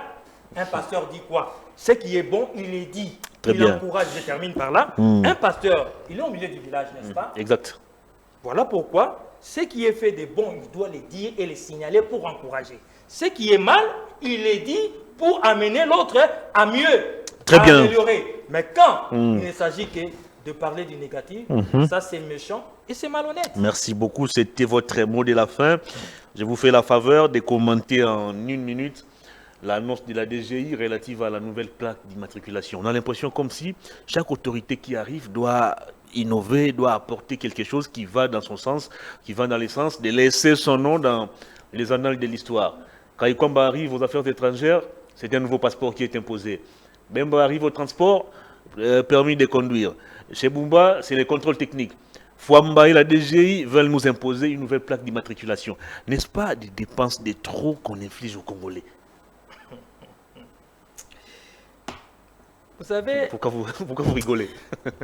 Un pasteur dit quoi? Ce qui est bon, il est dit. Très il bien. encourage, je termine par là. Un pasteur, il est au milieu du village, n'est-ce pas? Exact. Voilà pourquoi, ce qui est fait de bon, il doit le dire et le signaler pour encourager. Ce qui est mal, il le dit pour amener l'autre à mieux, Très à bien. améliorer. Mais quand il ne s'agit que de parler du négatif, ça c'est méchant et c'est malhonnête. Merci beaucoup, c'était votre mot de la fin. Je vous fais la faveur de commenter en 1 minute l'annonce de la DGI relative à la nouvelle plaque d'immatriculation. On a l'impression comme si chaque autorité qui arrive doit innover, doit apporter quelque chose qui va dans son sens, qui va dans le sens de laisser son nom dans les annales de l'histoire. Quand Ikwamba arrive aux affaires étrangères, c'est un nouveau passeport qui est imposé. Bemba arrive au transport, permis de conduire. Chez Bumba, c'est les contrôles techniques. Fouamba et la DGI veulent nous imposer une nouvelle plaque d'immatriculation. N'est-ce pas des dépenses de trop qu'on inflige aux Congolais? Vous savez, Pourquoi vous rigolez?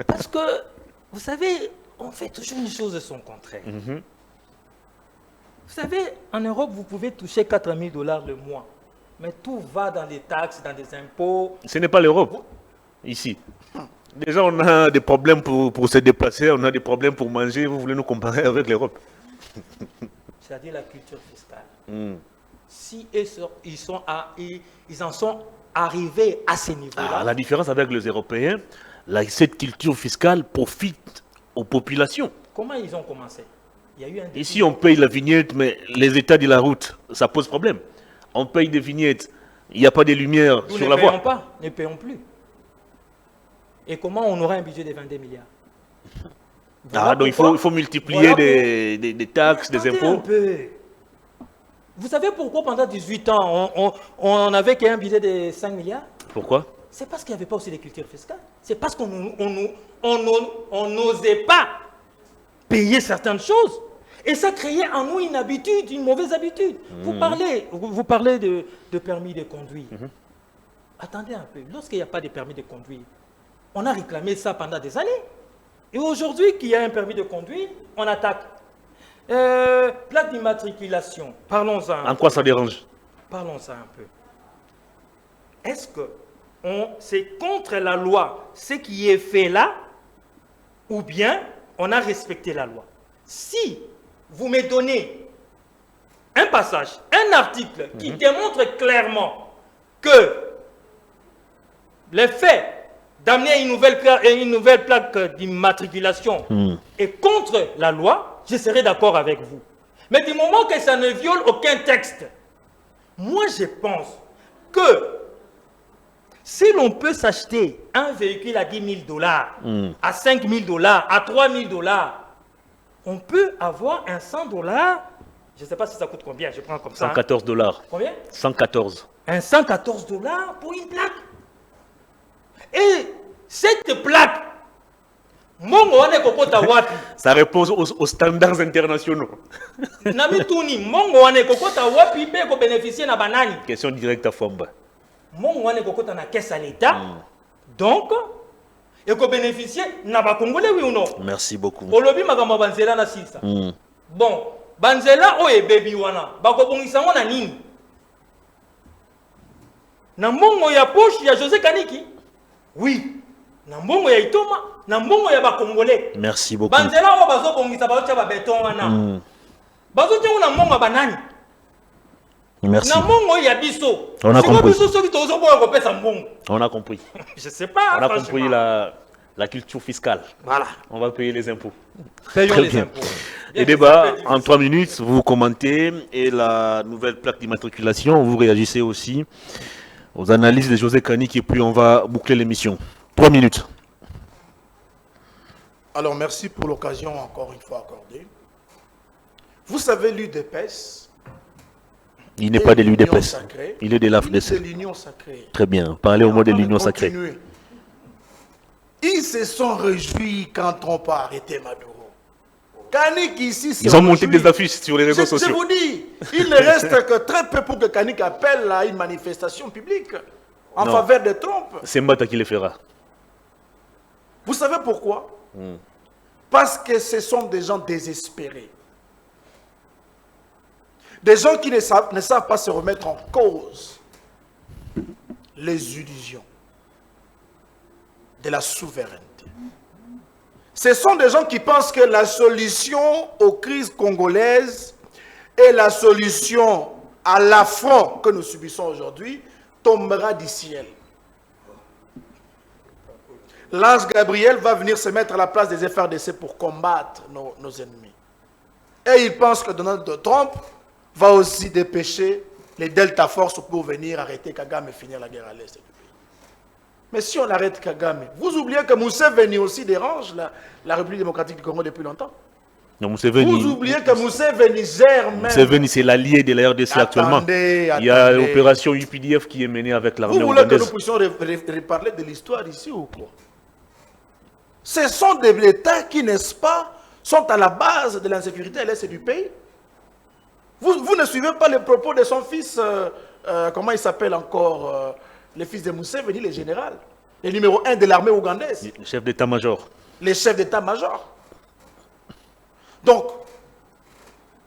parce que, vous savez, on fait toujours une chose de son contraire. Vous savez, en Europe, vous pouvez toucher 4 000 $ le mois. Mais tout va dans les taxes, dans des impôts. Ce n'est pas l'Europe, ici. Déjà, on a des problèmes pour se déplacer, on a des problèmes pour manger. Vous voulez nous comparer avec l'Europe? C'est-à-dire la culture fiscale. Si ils en sont arrivés à ce niveau-là. La différence avec les Européens, cette culture fiscale profite aux populations. Comment ils ont commencé? Il y a eu un Ici, on paye la vignette, mais les états de la route, ça pose problème. On paye des vignettes, il n'y a pas de lumière Nous sur ne la voie. payons pas, ne payons plus. Et comment on aura un budget de 22 milliards? Voilà Donc il pourquoi- faut multiplier voilà des taxes, des Attendez impôts. un peu. Vous savez pourquoi pendant 18 ans, on n'avait qu'un budget de 5 milliards? Pourquoi? C'est parce qu'il n'y avait pas aussi de culture fiscale. C'est parce qu'on n'osait pas payer certaines choses. Et ça créait en nous une habitude, une mauvaise habitude. Vous parlez de permis de conduire. Attendez un peu. Lorsqu'il n'y a pas de permis de conduire, on a réclamé ça pendant des années. Et aujourd'hui qu'il y a un permis de conduire, on attaque. Plaque d'immatriculation, parlons-en. En quoi ça dérange? Parlons-en un peu. Est-ce que c'est contre la loi ce qui est fait là, ou bien on a respecté la loi? Si vous me donnez un passage, un article qui démontre clairement que le fait d'amener une nouvelle plaque d'immatriculation est contre la loi, je serai d'accord avec vous. Mais du moment que ça ne viole aucun texte, moi je pense que si l'on peut s'acheter un véhicule à 10 000 $, à 5 000 $, à 3 000 $, on peut avoir un 100 $ Je ne sais pas si ça coûte combien, je prends comme ça. 114 dollars. Combien? 114. Un 114 dollars pour une plaque. Et cette plaque, mongo wane kokota wapi? Ça repose aux standards internationaux. Nami tuni, mongo wane kokota wapi pe ko bénéficier na banani? Question directe à Fomba. Mongo wane kokota na caisse à l'État. Donc, et ko bénéficier na ba Congolais oui ou non? Merci beaucoup. Olobi makambo banzela na sisa. Bon, banzela oye baby wana, bako bongisa ngo na nini? Na mbongo ya poche ya José Kaniki? Oui. Na mbongo ya Itoma, na mbongo ya ba Congolais. Merci beaucoup. Banzela o bazo bongisa ba ba beton wana. Bazo tiens na mbongo banani? Merci. Na mbongo ya biso. On a compris. Biso soki tozo boya ko pesa mbongo. On a compris. Je sais pas. On a compris la culture fiscale. Voilà. On va payer les impôts. Payons Très les bien. impôts. Et débat, en 3 minutes, vous commentez et la nouvelle plaque d'immatriculation, vous réagissez aussi aux analyses de José Kaniki et puis on va boucler l'émission. 3 minutes. Alors, merci pour l'occasion encore une fois accordée. Vous savez, l'UDPS, Il n'est pas de l'Union l'UDPS, sacrée, il est de l'AFDC. c'est l'Union sacrée. Très bien, parlez au mot de l'Union sacrée. Continuer. Ils se sont réjouis quand on peut arrêter Maduro. Kanik ici, Ils ont monté des affiches sur les réseaux Je sociaux. vous dis, il ne reste que très peu pour que Kanik appelle à une manifestation publique en Non. faveur de Trump. C'est Mbata qui le fera. Vous savez pourquoi? Parce que ce sont des gens désespérés. Des gens qui ne savent pas se remettre en cause les illusions de la souveraineté. Ce sont des gens qui pensent que la solution aux crises congolaises et la solution à l'affront que nous subissons aujourd'hui tombera du ciel. L'ange Gabriel va venir se mettre à la place des FRDC pour combattre nos ennemis. Et il pense que Donald Trump va aussi dépêcher les Delta Force pour venir arrêter Kagame et finir la guerre à l'est du pays. Mais si on arrête Kagame, vous oubliez que Museveni aussi dérange la République démocratique du Congo depuis longtemps. Non, Museveni, Vous oubliez que Museveni gère même... Museveni, c'est l'allié de la RDC actuellement. Il y a l'opération UPDF qui est menée avec l'armée Vous voulez que ougandaise. nous puissions reparler de l'histoire ici ou quoi? Ce sont des États qui, n'est-ce pas, sont à la base de l'insécurité à l'est du pays. Vous ne suivez pas les propos de son fils, comment il s'appelle encore, le fils de Museveni, le général, le numéro 1 de l'armée ougandaise. Le chef d'état-major. Les chefs d'état-major. Donc,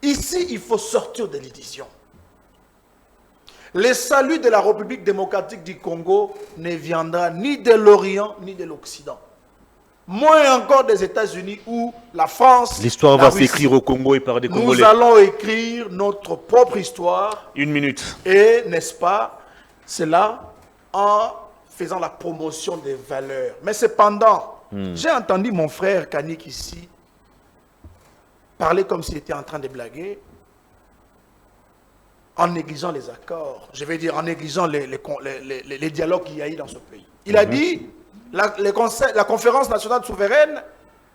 ici, il faut sortir de l'illusion. Le salut de la République démocratique du Congo ne viendra ni de l'Orient, ni de l'Occident. Moins encore des États-Unis ou la France. L'histoire la va Russie. s'écrire au Congo et par des Congolais. Nous allons écrire notre propre histoire. 1 minute. Et, n'est-ce pas, cela en faisant la promotion des valeurs. Mais cependant, j'ai entendu mon frère Kanik ici parler comme s'il était en train de blaguer, en négligeant les accords, je vais dire en négligeant les dialogues qu'il y a eu dans ce pays. Il a dit, la conférence nationale souveraine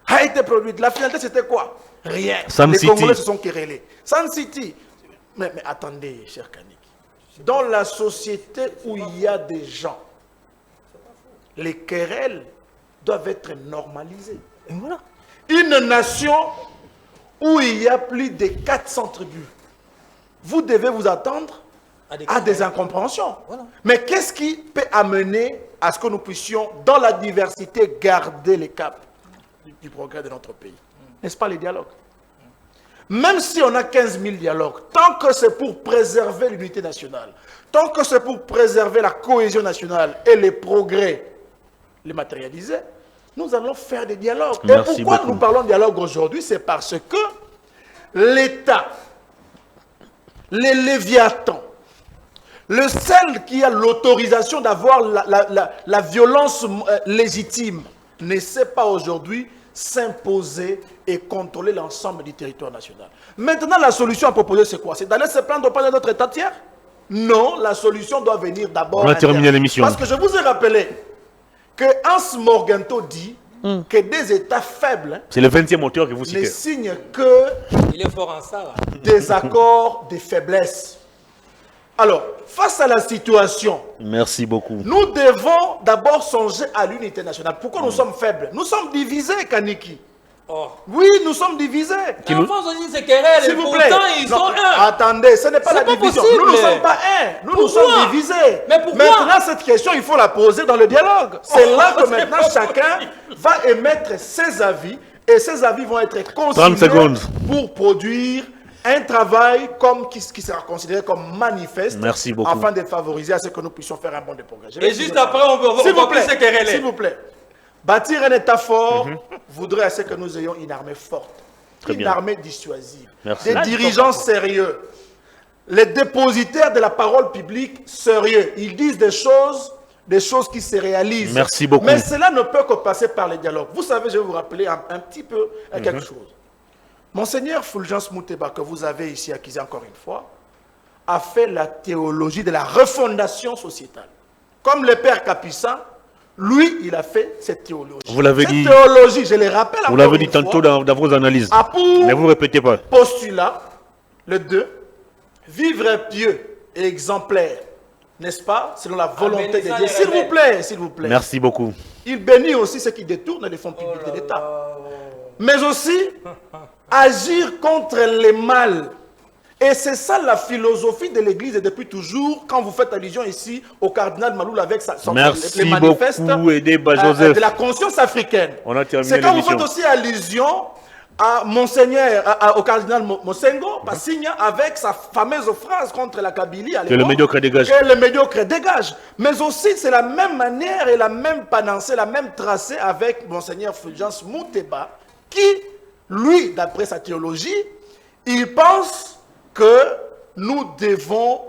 a été produite. La finalité, c'était quoi? Rien. Sun Les City. Congolais se sont querellés. Sun City. Mais attendez, cher Kanik. Dans la société où il y a des gens, les querelles doivent être normalisées. Et voilà. Une nation où il y a plus de 400 tribus, vous devez vous attendre à des incompréhensions. Voilà. Mais qu'est-ce qui peut amener à ce que nous puissions, dans la diversité, garder les caps du progrès de notre pays? N'est-ce pas les dialogues? Même si on a 15 000 dialogues, tant que c'est pour préserver l'unité nationale, tant que c'est pour préserver la cohésion nationale et les progrès, les matérialiser, nous allons faire des dialogues. Merci et pourquoi beaucoup. nous parlons de dialogue aujourd'hui? C'est parce que l'État, les Léviathans, le seul qui a l'autorisation d'avoir la violence légitime, ne sait pas aujourd'hui s'imposer et contrôler l'ensemble du territoire national. Maintenant, la solution à proposer, c'est quoi? C'est d'aller se plaindre auprès de notre État tiers? Non, la solution doit venir d'abord. On a terminé l'émission. Parce que je vous ai rappelé que Hans Morgenthau dit que des États faibles C'est le 20e auteur que vous ne citez. signent que Il est fort en ça, là. des accords de faiblesse. Alors, face à la situation, Merci beaucoup. nous devons d'abord songer à l'unité nationale. Pourquoi nous sommes faibles? Nous sommes divisés, Kaniki. Oh. Oui, nous sommes divisés. En France aussi, c'est querelle. S'il vous plaît. Pourtant, ils Non, sont un. attendez, ce n'est pas C'est la pas division. possible. Nous ne sommes pas un. Nous Pourquoi? sommes divisés. Mais pourquoi? Maintenant, cette question, il faut la poser dans le dialogue. C'est là que maintenant chacun va émettre ses avis et ces avis vont être 30 consignés secondes. pour produire un travail qui sera considéré comme manifeste. Merci beaucoup. Afin de favoriser à ce que nous puissions faire un bon de progrès. Je Et vais juste finir après, par- on va S'il vous plus plaît, se quereller. s'il vous plaît. Bâtir un État fort voudrait à ce que nous ayons une armée forte, Très une bien. armée dissuasive, Merci. des dirigeants sérieux, les dépositaires de la parole publique sérieux. Ils disent des choses qui se réalisent. Merci beaucoup. Mais cela ne peut que passer par les dialogues. Vous savez, je vais vous rappeler un petit peu quelque chose. Monseigneur Fulgence Mouteba, que vous avez ici acquis encore une fois, a fait la théologie de la refondation sociétale. Comme le père Capucin, lui, il a fait cette théologie. Vous l'avez cette dit- théologie, je le rappelle Vous encore l'avez une dit tantôt fois, dans vos analyses. a pour Ne vous répétez pas. postulat, le 2, vivre pieux et exemplaire, n'est-ce pas, selon la volonté de bénissant Dieu. les S'il vous rebelles. plaît, s'il vous plaît. Merci beaucoup. Il bénit aussi ceux qui détournent les fonds publics de l'État. Mais aussi agir contre les mal. Et c'est ça la philosophie de l'Église depuis toujours, quand vous faites allusion ici au cardinal Maloul avec Merci les manifestes beaucoup, Edeba Joseph. de la conscience africaine. On a terminé C'est quand vous l'émission. faites aussi allusion à Monseigneur, au cardinal Mosengo, Passigna, avec sa fameuse phrase contre la Kabylie à Que le l'époque, médiocre dégage. que le médiocre dégage. Mais aussi, c'est la même manière et la même panacée, la même tracée avec Monseigneur Fulgence Mouteba, qui, lui, d'après sa théologie, il pense que nous devons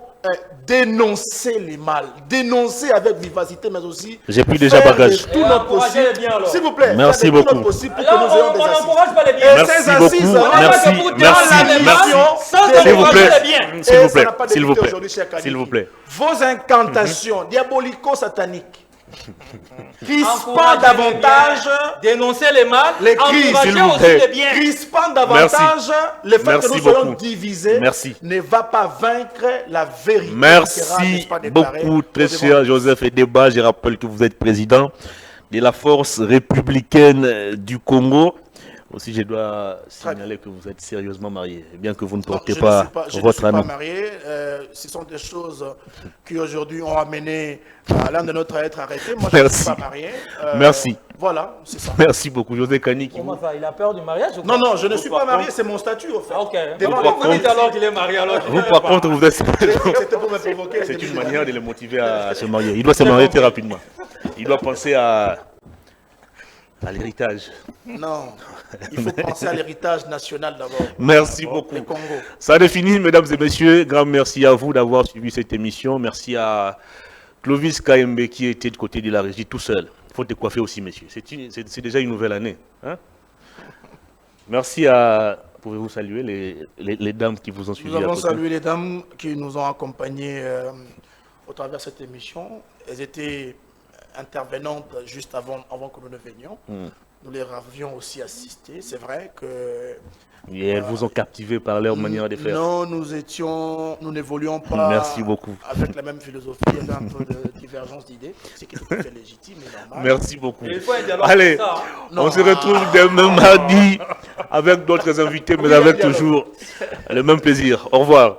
dénoncer les mal, dénoncer avec vivacité, mais aussi J'ai pris déjà faire bagage. de tout Et notre encourager possible. les biens, alors. S'il vous plaît, Merci faire de tout beaucoup. notre possible pour que Alors, nous ayons des on assises. n'encourage pas les Et biens. Merci ces beaucoup. assises, On n'a pas Merci, que vous dire merci, là, les merci. gens, sans S'il vous encourager plaît. les biens. S'il Et vous ça plaît. n'a pas S'il vous débuté plaît. aujourd'hui, cher Kaniki. S'il vous plaît. Vos incantations diabolico-sataniques crispant Encourager davantage les biens, dénoncer les mal, les crises, encourager s'il vous aussi plaît. les biens. crispant davantage le fait Merci que nous soyons beaucoup. divisés Merci. ne va pas vaincre la vérité. qui sera, Merci n'est-ce pas, déclarée beaucoup, très au devant cher de Joseph Edeba. Je rappelle que vous êtes président de la force républicaine du Congo. Aussi, je dois signaler que vous êtes sérieusement marié, bien que vous ne Non, portez je pas, ne suis pas, je ne votre suis pas anneau. marié. Ce sont des choses qui aujourd'hui ont amené l'un de notre à être arrêté. Moi, je ne Merci. suis pas marié. Merci. Voilà, c'est ça. Merci beaucoup, José Kaniki. Comment ça, il a peur du mariage ou Non, quoi? non, je ne suis par pas marié, contre- c'est mon statut, au fait. Ah, ok. Devant Pourquoi les vous dites alors qu'il est marié alors qu'il Vous, est par pas? contre, vous êtes... C'était pour me provoquer. C'est une manière de le motiver à se marier. Il doit se marier très rapidement. Il doit penser à l'héritage. Non, il faut penser à l'héritage national d'abord. Merci beaucoup. Le Congo. Ça a défini, mesdames et messieurs. Grand merci à vous d'avoir suivi cette émission. Merci à Clovis KMB qui était de côté de la régie tout seul. Il faut te coiffer aussi, messieurs. C'est déjà une nouvelle année. Hein? Merci à... Pouvez-vous saluer les dames qui vous ont suivi Nous à avons côté? salué les dames qui nous ont accompagnés au travers de cette émission. Elles étaient intervenantes juste avant que nous ne venions. Nous les avions aussi assistés. C'est vrai que Et elles vous ont captivé par leur manière de faire. non, nous n'évoluons pas Merci beaucoup. avec la même philosophie. Il y avait un peu de divergence d'idées, ce qui est tout à fait légitime et normal. Merci beaucoup. Il faut un dialogue Allez, pour ça, hein. on se retrouve demain mardi avec d'autres invités, mais Oui, avec un dialogue. toujours le même plaisir. Au revoir.